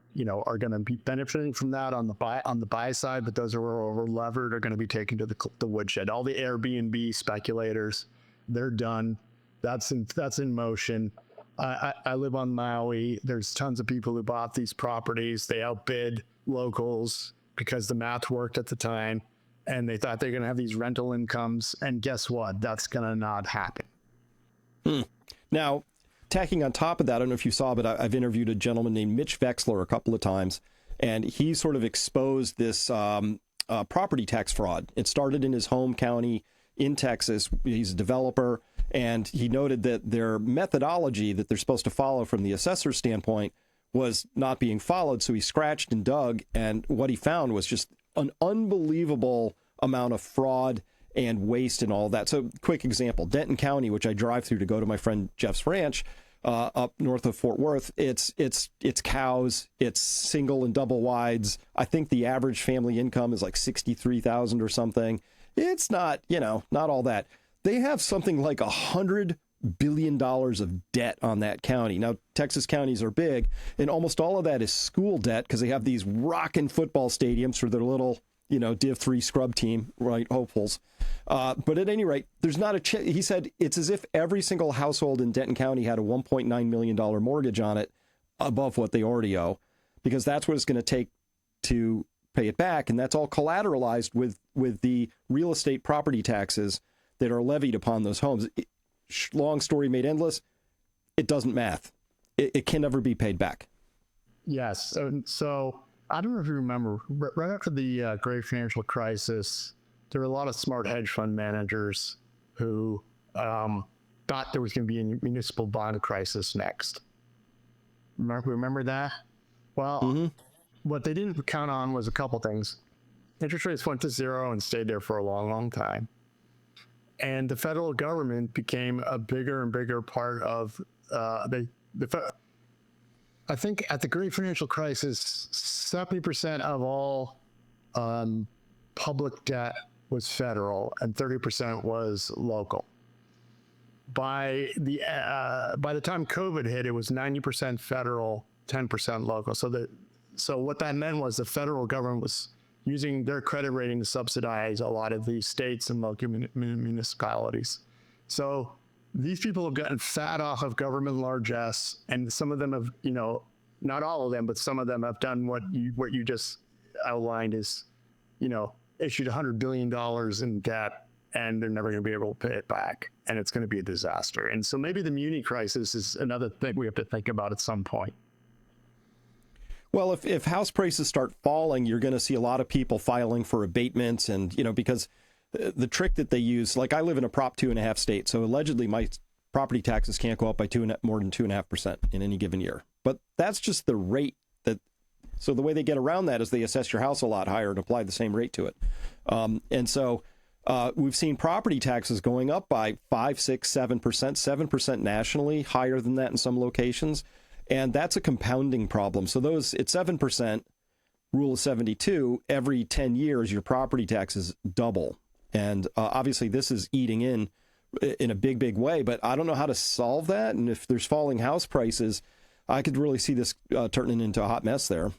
are going to be benefiting from that on the buy side, but those who are over levered are going to be taken to the woodshed. All the Airbnb speculators, they're done. That's in motion. I live on Maui. There's tons of people who bought these properties. They outbid locals because the math worked at the time, and they thought they're going to have these rental incomes. And guess what? That's going to not happen. Now, tacking on top of that, I don't know if you saw, but I've interviewed a gentleman named Mitch Vexler a couple of times, and he sort of exposed this property tax fraud. It started in his home county in Texas. He's a developer, and he noted that their methodology that they're supposed to follow from the assessor's standpoint was not being followed. So he scratched and dug, and what he found was just an unbelievable amount of fraud and waste and all that. So quick example, Denton County, which I drive through to go to my friend Jeff's ranch up north of Fort Worth, it's cows, it's single and double wides. I think the average family income is like 63,000 or something. It's not, not all that. They have something like $100 billion of debt on that county. Now, Texas counties are big, and almost all of that is school debt because they have these rockin' football stadiums for their little Div 3 scrub team, right? Hopefuls. But at any rate, there's not he said it's as if every single household in Denton County had a $1.9 million mortgage on it above what they already owe, because that's what it's going to take to pay it back. And that's all collateralized with the real estate property taxes that are levied upon those homes. Long story made endless. It doesn't math. It can never be paid back. Yes. So I don't know if you remember, right after the great financial crisis, there were a lot of smart hedge fund managers who thought there was going to be a municipal bond crisis next. Remember that? Well, What they didn't count on was a couple things. Interest rates went to zero and stayed there for a long, long time. And the federal government became a bigger and bigger part of I think at the great financial crisis, 70% of all public debt was federal and 30% was local. By the time COVID hit, it was 90% federal, 10% local. So what that meant was the federal government was using their credit rating to subsidize a lot of these states and local municipalities. So these people have gotten fat off of government largesse, and some of them have, not all of them, but some of them have done what you just outlined is, issued $100 billion in debt, and they're never going to be able to pay it back, and it's going to be a disaster. And so maybe the muni crisis is another thing we have to think about at some point. Well, if house prices start falling, you're going to see a lot of people filing for abatements, and because the trick that they use, like I live in a Prop 2.5 state, so allegedly my property taxes can't go up by more than 2.5% in any given year. But that's just the rate so the way they get around that is they assess your house a lot higher and apply the same rate to it. And so we've seen property taxes going up by 5, 6, 7%, 7% nationally, higher than that in some locations. And that's a compounding problem. So it's 7%, rule of 72, every 10 years, your property taxes double. And obviously this is eating in a big, big way, but I don't know how to solve that. And if there's falling house prices, I could really see this turning into a hot mess there.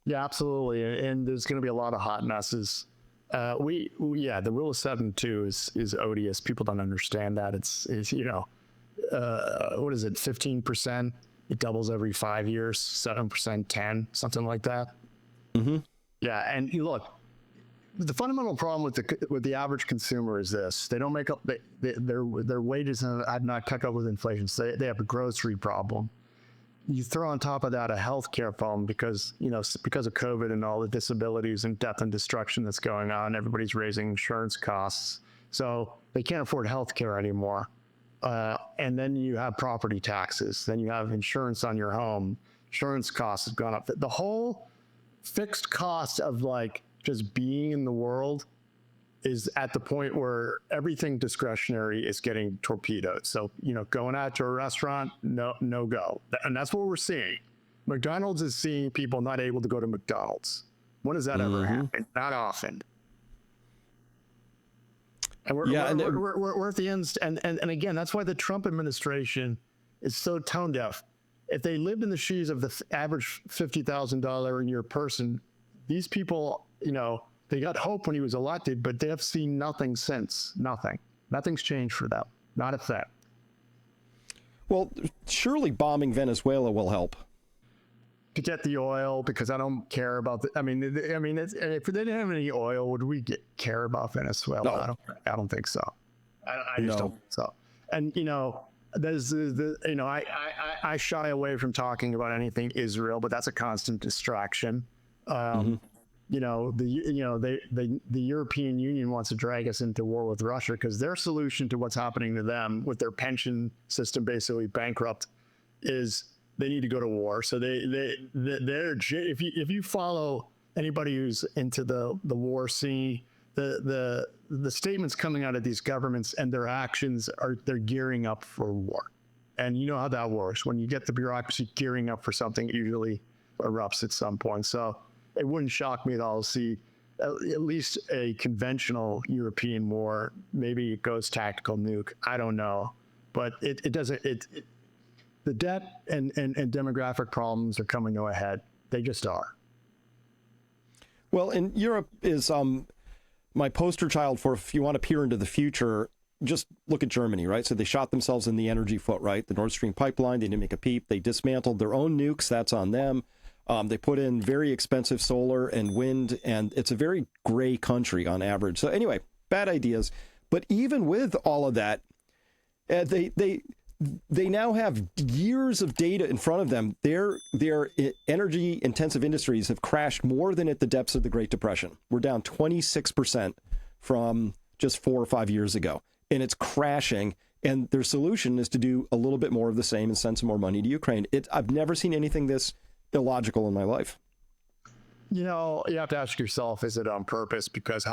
Yeah, absolutely. And there's going to be a lot of hot messes. The rule of 72 is odious. People don't understand that. It's what is it? 15%. It doubles every 5 years, 7%, 10, something like that. Mm-hmm. Yeah. And you look, the fundamental problem with the average consumer is this: they don't make up their wages have not kept up with inflation. So they have a grocery problem. You throw on top of that a healthcare problem because of COVID and all the disabilities and death and destruction that's going on. Everybody's raising insurance costs, so they can't afford healthcare anymore. And then you have property taxes. Then you have insurance on your home. Insurance costs have gone up. The whole fixed cost of like just being in the world is at the point where everything discretionary is getting torpedoed. So, going out to a restaurant, no go. And that's what we're seeing. McDonald's is seeing people not able to go to McDonald's. When does that ever happen? Not often. And we're at the end. And again, that's why the Trump administration is so tone deaf. If they lived in the shoes of the average $50,000 a year person, these people, they got hope when he was elected, but they have seen nothing since. Nothing. Nothing's changed for them. Not a thing. Well, surely bombing Venezuela will help. To get the oil, because I don't care about if they didn't have any oil, would we care about Venezuela? No. I don't think so. I just don't think so. And there's I shy away from talking about anything Israel, but that's a constant distraction. The European Union wants to drag us into war with Russia because their solution to what's happening to them with their pension system basically bankrupt is they need to go to war. So they're if you follow anybody who's into the war scene, the statements coming out of these governments and their actions they're gearing up for war. And you know how that works. When you get the bureaucracy gearing up for something, it usually erupts at some point. So it wouldn't shock me at all to see at least a conventional European war. Maybe it goes tactical nuke. I don't know. But it doesn't. The debt and demographic problems are coming to a head. They just are. Well, and Europe is my poster child for if you want to peer into the future, just look at Germany, right? So they shot themselves in the energy foot, right? The Nord Stream pipeline, they didn't make a peep. They dismantled their own nukes. That's on them. They put in very expensive solar and wind, and it's a very gray country on average. So anyway, bad ideas. But even with all of that, they now have years of data in front of them. Their energy intensive industries have crashed more than at the depths of the Great Depression. We're down 26% from just 4 or 5 years ago, and it's crashing. And their solution is to do a little bit more of the same and send some more money to Ukraine. I've never seen anything this illogical in my life. You have to ask yourself, is it on purpose? Because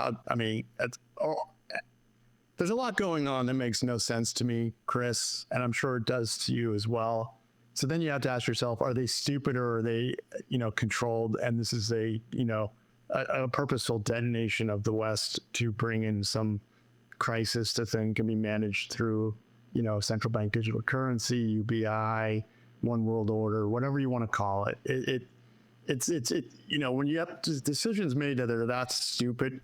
there's a lot going on that makes no sense to me, Chris, and I'm sure it does to you as well. So then you have to ask yourself, are they stupid or are they, controlled? And this is a purposeful detonation of the West to bring in some crisis that then can be managed through, central bank digital currency, UBI, one world order, whatever you want to call it. It's when you have decisions made that are that stupid,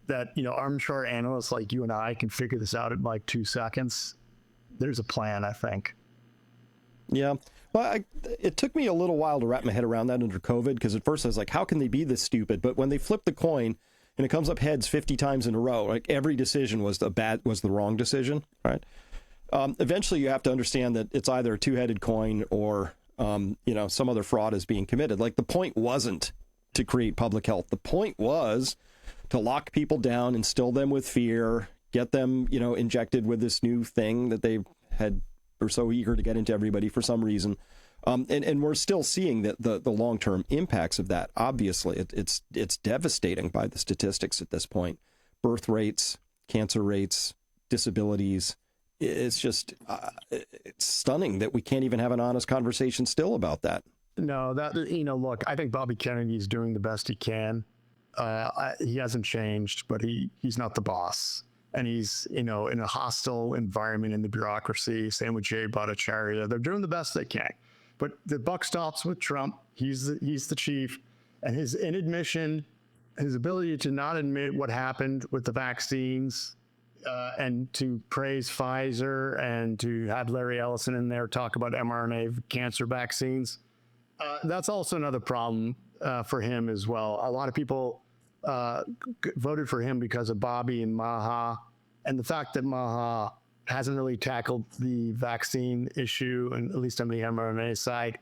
that armchair analysts like you and I can figure this out in like 2 seconds. There's a plan, I think. Yeah. Well, it took me a little while to wrap my head around that under COVID, because at first I was like, how can they be this stupid? But when they flip the coin and it comes up heads 50 times in a row, like every decision was the wrong decision, right? Eventually you have to understand that it's either a two-headed coin or some other fraud is being committed. Like the point wasn't to create public health. The point was to lock people down, instill them with fear, get them, injected with this new thing that they were so eager to get into everybody for some reason. And we're still seeing the long-term impacts of that. Obviously, it's devastating by the statistics at this point. Birth rates, cancer rates, disabilities. It's just it's stunning that we can't even have an honest conversation still about that. No, look, I think Bobby Kennedy is doing the best he can. He hasn't changed, but he's not the boss. And he's, in a hostile environment in the bureaucracy. Same with Jay Bhattacharya. They're doing the best they can. But the buck stops with Trump. He's the chief. And his inadmission, his ability to not admit what happened with the vaccines, and to praise Pfizer and to have Larry Ellison in there talk about mRNA cancer vaccines. That's also another problem for him as well. A lot of people voted for him because of Bobby and Maha, and the fact that Maha hasn't really tackled the vaccine issue, and at least on the mRNA side.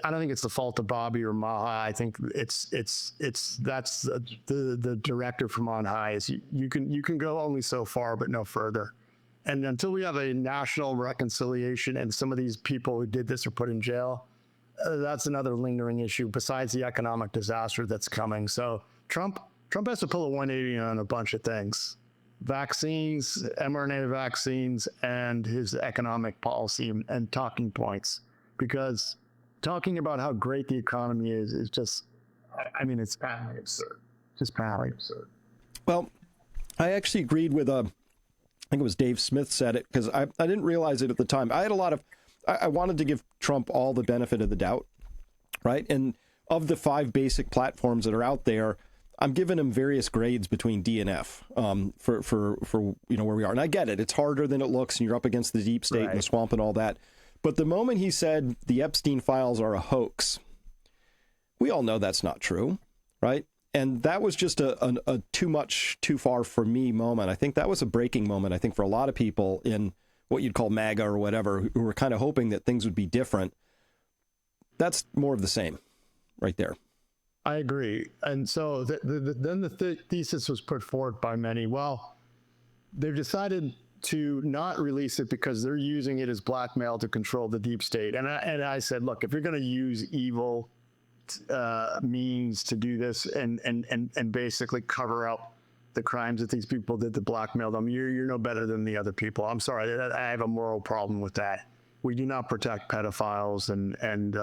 I don't think it's the fault of Bobby or Maha. I think that's the director from on high. Is you can go only so far, but no further. And until we have a national reconciliation and some of these people who did this are put in jail, that's another lingering issue besides the economic disaster that's coming. So Trump Trump has to pull a 180 on a bunch of things: vaccines, mRNA vaccines, and his economic policy and talking points. Because talking about how great the economy is just, I mean, it's patently absurd. Just patently absurd. Well, I actually agreed with, I think it was Dave Smith said it, because I didn't realize it at the time. I had a lot of, I wanted to give Trump all the benefit of the doubt, right? And of the 5 basic platforms that are out there, I'm giving him various grades between D and F for where we are. And I get it. It's harder than it looks, and you're up against the deep state and the swamp and all that. But the moment he said the Epstein files are a hoax, we all know that's not true, right? And that was just a too much, too far for me moment. I think that was a breaking moment, I think, for a lot of people in what you'd call MAGA or whatever, who were kind of hoping that things would be different. That's more of the same right there. I agree. And so then the thesis was put forward by many. Well, they've decided to not release it because they're using it as blackmail to control the deep state. And I said, look, if you're going to use evil means to do this and basically cover up the crimes that these people did to blackmail them, you're no better than the other people. I'm sorry, I have a moral problem with that. We do not protect pedophiles and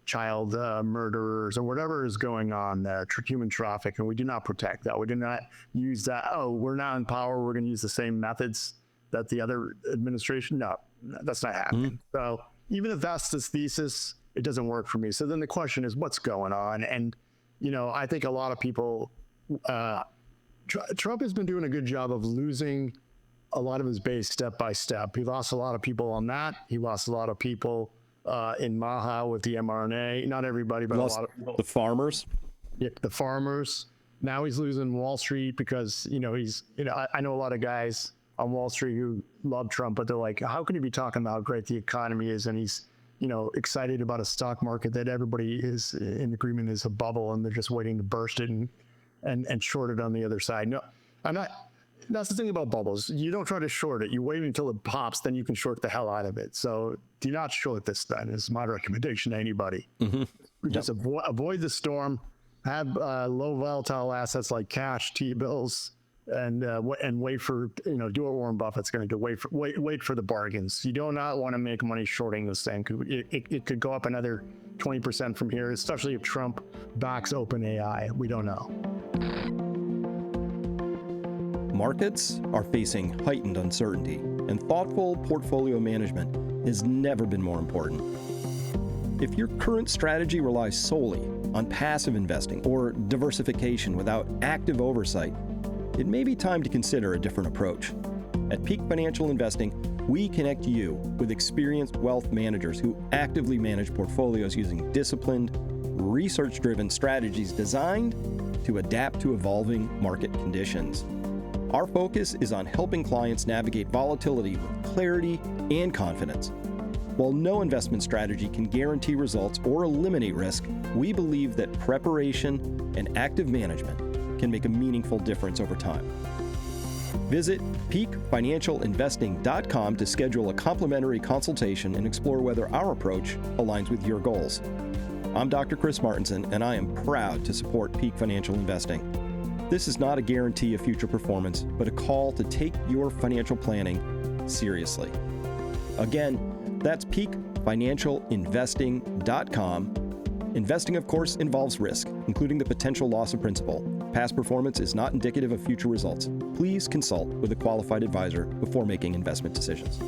child murderers or whatever is going on there, human trafficking. We do not protect that. We do not use that. Oh, we're not in power, we're going to use the same methods that the other administration. No, that's not happening. So even if that's this thesis, it doesn't work for me. So then the question is, what's going on? And I think a lot of people, Trump has been doing a good job of losing a lot of his base step by step. He lost a lot of people on that. He lost a lot of people in Maha with the mRNA. Not everybody, but a lot of people. The farmers. Yeah, the farmers. Now he's losing Wall Street because, he's, I know a lot of guys on Wall Street who love Trump, but they're like, how can he be talking about how great the economy is? And he's, excited about a stock market that everybody is in agreement is a bubble, and they're just waiting to burst it and short it on the other side. No, I'm not. That's the thing about bubbles. You don't try to short it. You wait until it pops, then you can short the hell out of it. So do not short this then, is my recommendation to anybody. Just avoid the storm, have low volatile assets like cash, T-bills, and wait for, do what Warren Buffett's going to do. Wait for the bargains. You do not want to make money shorting this thing. It could go up another 20% from here, especially if Trump backs OpenAI. We don't know. Markets are facing heightened uncertainty, and thoughtful portfolio management has never been more important. If your current strategy relies solely on passive investing or diversification without active oversight, it may be time to consider a different approach. At Peak Financial Investing, we connect you with experienced wealth managers who actively manage portfolios using disciplined, research-driven strategies designed to adapt to evolving market conditions. Our focus is on helping clients navigate volatility with clarity and confidence. While no investment strategy can guarantee results or eliminate risk, we believe that preparation and active management can make a meaningful difference over time. Visit peakfinancialinvesting.com to schedule a complimentary consultation and explore whether our approach aligns with your goals. I'm Dr. Chris Martinson, and I am proud to support Peak Financial Investing. This is not a guarantee of future performance, but a call to take your financial planning seriously. Again, that's peakfinancialinvesting.com. Investing, of course, involves risk, including the potential loss of principal. Past performance is not indicative of future results. Please consult with a qualified advisor before making investment decisions.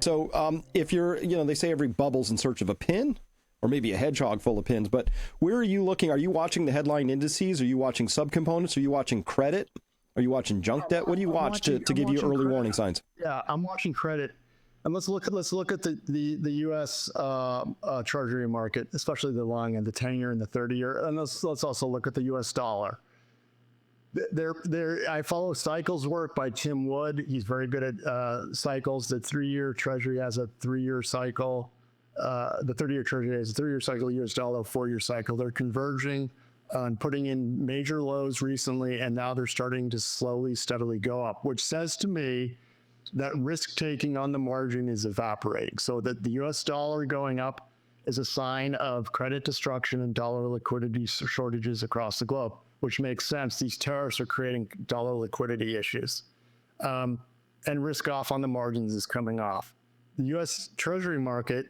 So if you're, they say every bubble's in search of a pin, or maybe a hedgehog full of pins, but where are you looking? Are you watching the headline indices? Are you watching subcomponents? Are you watching credit? Are you watching junk debt? What do you watch to give you early warning signs? Yeah, I'm watching credit. And let's look at the U.S. Treasury market, especially the long end, the 10-year and the 30-year. And let's also look at the U.S. dollar. I follow Cycles work by Tim Wood. He's very good at cycles. The 3-year Treasury has a 3-year cycle. The 30-year Treasury has a 3-year cycle, U.S. dollar, 4-year cycle. They're converging and putting in major lows recently, and now they're starting to slowly, steadily go up, which says to me that risk-taking on the margin is evaporating. So that the U.S. dollar going up is a sign of credit destruction and dollar liquidity shortages across the globe. which makes sense. These tariffs are creating dollar liquidity issues. And risk off on the margins is coming off. The U.S. Treasury market,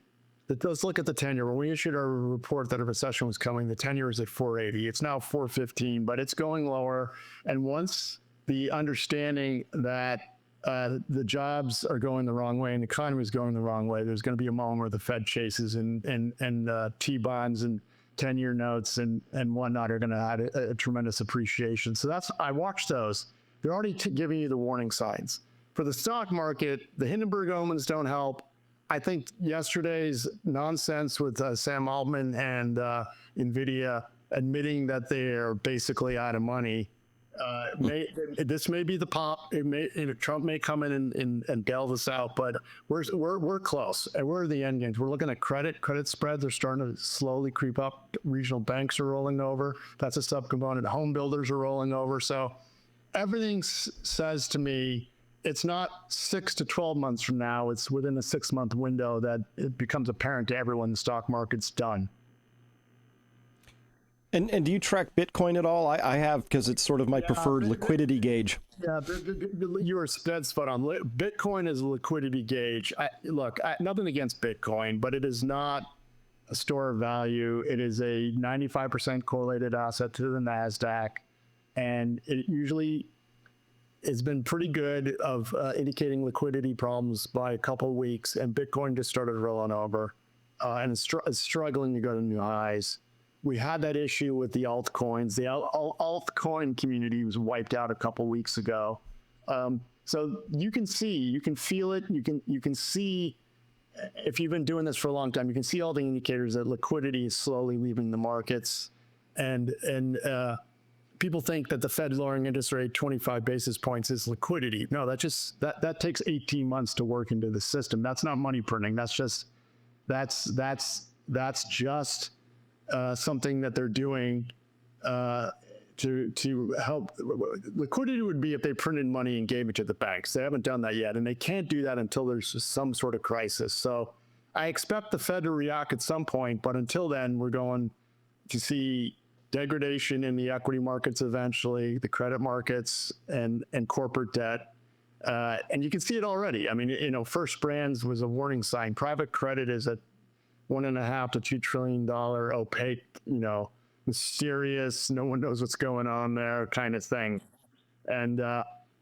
let's look at the 10-year. When we issued our report that a recession was coming, the 10-year is at 480. It's now 415, but it's going lower. And once the understanding that the jobs are going the wrong way and the economy is going the wrong way, there's going to be a moment where the Fed chases and T-bonds and 10-year notes and whatnot are going to have a tremendous appreciation. So I watched those. They're already giving you the warning signs. For the stock market, the Hindenburg Omens don't help. I think yesterday's nonsense with Sam Altman and NVIDIA admitting that they are basically out of money. This may be the pop. Trump may come in and bail this out, but we're close, and we're the end games. We're looking at credit spreads are starting to slowly creep up. Regional banks are rolling over. That's a subcomponent. Home builders are rolling over. So everything says to me, it's not 6 to 12 months from now. It's within a 6-month window that it becomes apparent to everyone the stock market's done. And do you track Bitcoin at all? I have, because it's sort of my preferred liquidity gauge. Yeah, that's spot on. Bitcoin is a liquidity gauge. Nothing against Bitcoin, but it is not a store of value. It is a 95% correlated asset to the NASDAQ, and it usually has been pretty good of indicating liquidity problems by a couple of weeks, and Bitcoin just started rolling over and is struggling to go to new highs. We had that issue with the altcoins. The altcoin community was wiped out a couple of weeks ago. So you can feel it. You can see, if you've been doing this for a long time, you can see all the indicators that liquidity is slowly leaving the markets. And people think that the Fed lowering interest rate 25 basis points is liquidity. No, that takes 18 months to work into the system. That's not money printing. That's just something that they're doing to help. Liquidity would be if they printed money and gave it to the banks. They haven't done that yet, and they can't do that until there's some sort of crisis. So I expect the Fed to react at some point, but until then, we're going to see degradation in the equity markets eventually, the credit markets, and corporate debt. And you can see it already. I mean, First Brands was a warning sign. Private credit is a $1.5 to $2 trillion opaque, mysterious, no one knows what's going on there kind of thing. And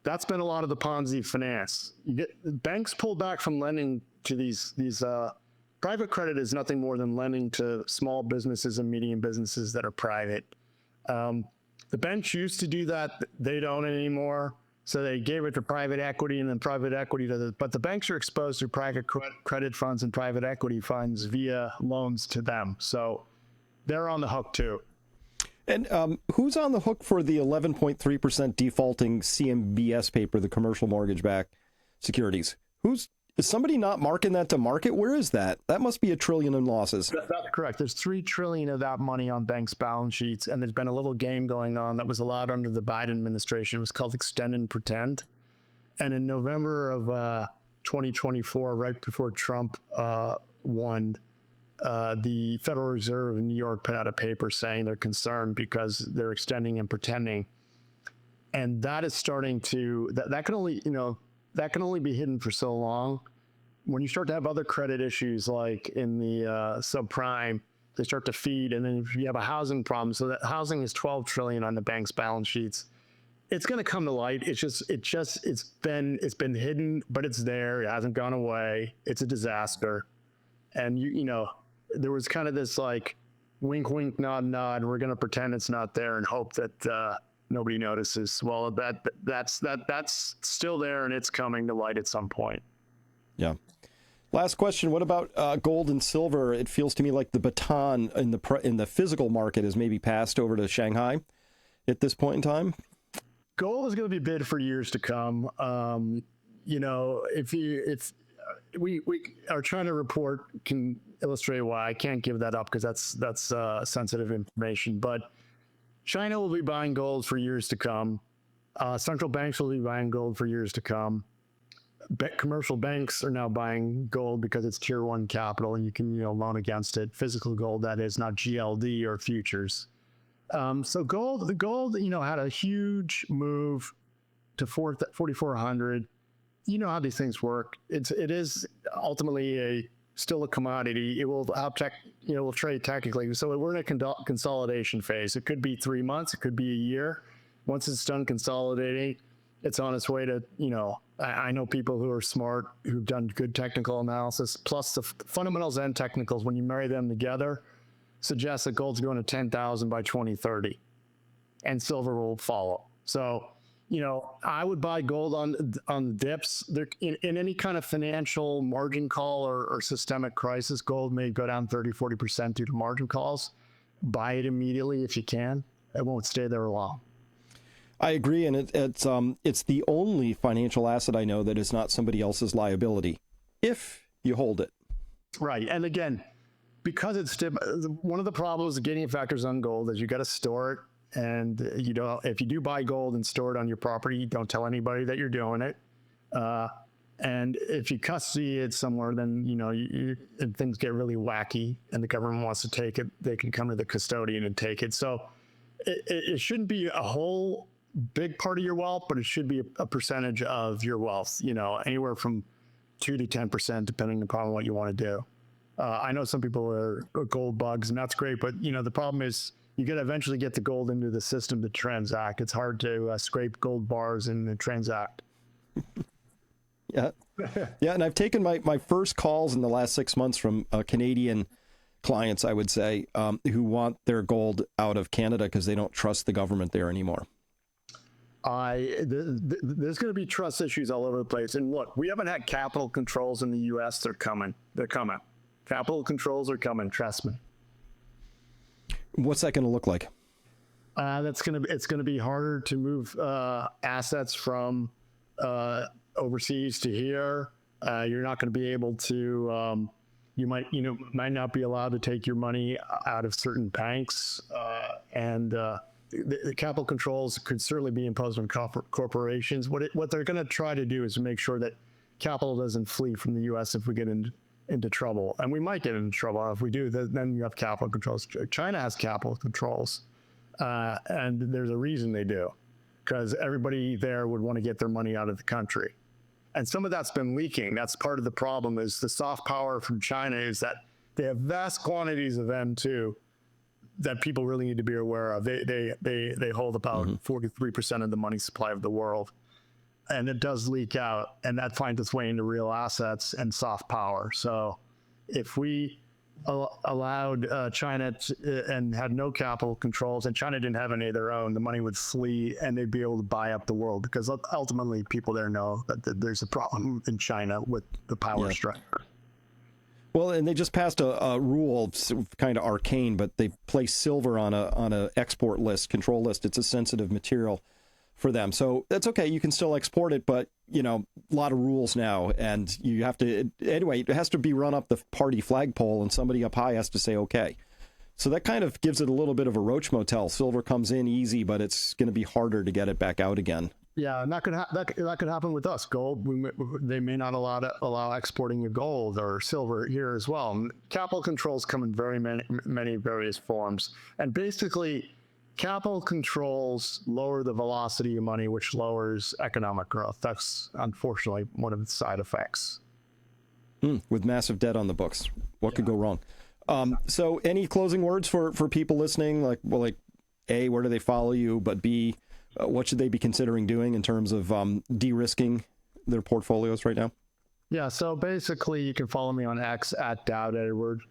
that's been a lot of the Ponzi finance. Banks pull back from lending to these private credit is nothing more than lending to small businesses and medium businesses that are private. The banks used to do that. They don't anymore. So they gave it to private equity, and then private equity but the banks are exposed to private credit funds and private equity funds via loans to them. So they're on the hook too. And who's on the hook for the 11.3% defaulting CMBS paper, the commercial mortgage-backed securities? Is somebody not marking that to market? Where is that? That must be $1 trillion in losses. That's correct. There's $3 trillion of that money on banks' balance sheets, and there's been a little game going on that was allowed under the Biden administration. It was called Extend and Pretend. And in November of 2024, right before Trump won, the Federal Reserve in New York put out a paper saying they're concerned because they're extending and pretending. And that is starting to, that can only be hidden for so long. When you start to have other credit issues, like in the subprime, they start to feed. And then if you have a housing problem, so that housing is $12 trillion on the bank's balance sheets, it's going to come to light. It's been hidden, but it's there. It hasn't gone away. It's a disaster. And there was kind of this like wink, wink, nod, nod. We're going to pretend it's not there and hope that nobody notices. Well, that's still there, and it's coming to light at some point. Yeah. Last question. What about gold and silver? It feels to me like the baton in the physical market has maybe passed over to Shanghai at this point in time. Gold is going to be bid for years to come. If our China report can illustrate why, I can't give that up because that's sensitive information. But China will be buying gold for years to come. Central banks will be buying gold for years to come. Commercial banks are now buying gold because it's tier 1 capital and you can loan against it. Physical gold, that is, not GLD or futures. So the gold, had a huge move to 4,400. You know how these things work. It is ultimately still a commodity. It will will trade technically. So we're in a consolidation phase. It could be 3 months. It could be a year. Once it's done consolidating, it's on its way to, I know people who are smart, who've done good technical analysis, plus the fundamentals and technicals, when you marry them together, suggest that gold's going to 10,000 by 2030 and silver will follow. So, I would buy gold on the dips. There, in any kind of financial margin call or systemic crisis, gold may go down 30-40% due to margin calls. Buy it immediately if you can. It won't stay there long. I agree, and it's the only financial asset I know that is not somebody else's liability, if you hold it. Right, and again, because it's one of the problems of getting factors on gold is you got to store it, and if you do buy gold and store it on your property, don't tell anybody that you're doing it. And if you custody it somewhere, then and things get really wacky, and the government wants to take it, they can come to the custodian and take it. So it shouldn't be a whole big part of your wealth, but it should be a percentage of your wealth. Anywhere from 2 to 10%, depending upon what you want to do. I know some people are gold bugs, and that's great, but the problem is you got to eventually get the gold into the system to transact. It's hard to scrape gold bars and transact. Yeah, and I've taken my first calls in the last 6 months from Canadian clients, I would say, who want their gold out of Canada because they don't trust the government there anymore. There's going to be trust issues all over the place. And look, we haven't had capital controls in the U.S. They're coming. Capital controls are coming. Trust me. What's that going to look like? It's going to be harder to move assets from overseas to here. You're not going to be able to. You might not be allowed to take your money out of certain banks, and the capital controls could certainly be imposed on corporations. What they're going to try to do is make sure that capital doesn't flee from the U.S. if we get into trouble, and we might get into trouble. If we do, then you have capital controls. China has capital controls, and there's a reason they do, because everybody there would want to get their money out of the country. And some of that's been leaking. That's part of the problem. Is the soft power from China is that they have vast quantities of M2 that people really need to be aware of. They hold about 43% of the money supply of the world, and it does leak out, and that finds its way into real assets and soft power. So if we allowed China and had no capital controls, and China didn't have any of their own, the money would flee and they'd be able to buy up the world, because ultimately people there know that there's a problem in China with the power structure. Well, and they just passed a rule, kind of arcane, but they place silver on a export list, control list. It's a sensitive material for them. So that's okay. You can still export it, but, a lot of rules now. And you have to, anyway, it has to be run up the party flagpole, and somebody up high has to say, okay. So that kind of gives it a little bit of a roach motel. Silver comes in easy, but it's going to be harder to get it back out again. Yeah, and that could happen with us. Gold, they may not allow exporting of gold or silver here as well. And capital controls come in very many various forms, and basically, capital controls lower the velocity of money, which lowers economic growth. That's unfortunately one of the side effects. With massive debt on the books, what could go wrong? So, any closing words for people listening? Like, A, where do they follow you? But B, what should they be considering doing in terms of de-risking their portfolios right now? Yeah, so basically you can follow me on X at Dowd Edward.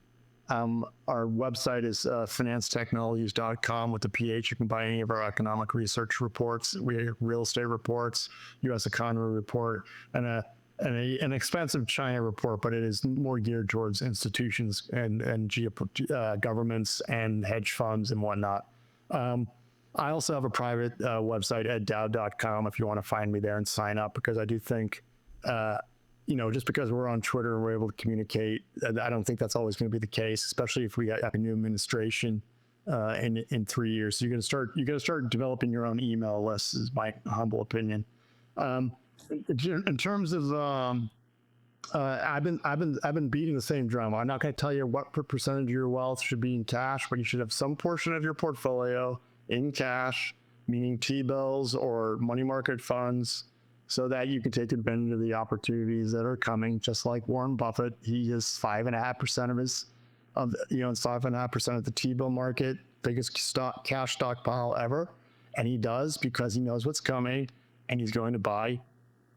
Our website is financetechnologies.com with the PH. You can buy any of our economic research reports. We have real estate reports, U.S. economy report, and an expensive China report, but it is more geared towards institutions and governments and hedge funds and whatnot. I also have a private website, eddowd.com, if you want to find me there and sign up, because I do think, just because we're on Twitter and we're able to communicate, I don't think that's always going to be the case, especially if we have a new administration in 3 years. So you're going to start developing your own email list, is my humble opinion. In terms of, I've been beating the same drum. I'm not going to tell you what percentage of your wealth should be in cash, but you should have some portion of your portfolio in cash, meaning T-bills or money market funds, so that you can take advantage of the opportunities that are coming. Just like Warren Buffett, he has 5.5% of his, 5.5% of the T-bill market, biggest cash stockpile ever, and he does because he knows what's coming, and he's going to buy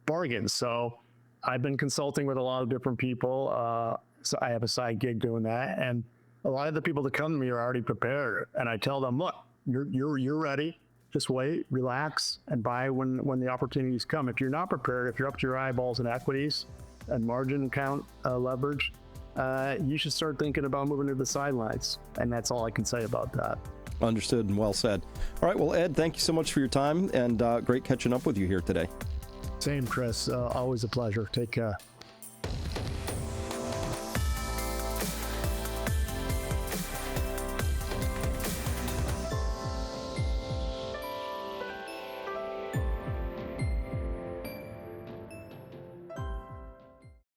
bargains. So I've been consulting with a lot of different people. So I have a side gig doing that, and a lot of the people that come to me are already prepared. And I tell them, look, you're ready. Just wait, relax, and buy when the opportunities come. If you're not prepared, if you're up to your eyeballs in equities and margin account leverage, you should start thinking about moving to the sidelines. And that's all I can say about that. Understood and well said. All right, well, Ed, thank you so much for your time, and great catching up with you here today. Same, Chris. Always a pleasure. Take care.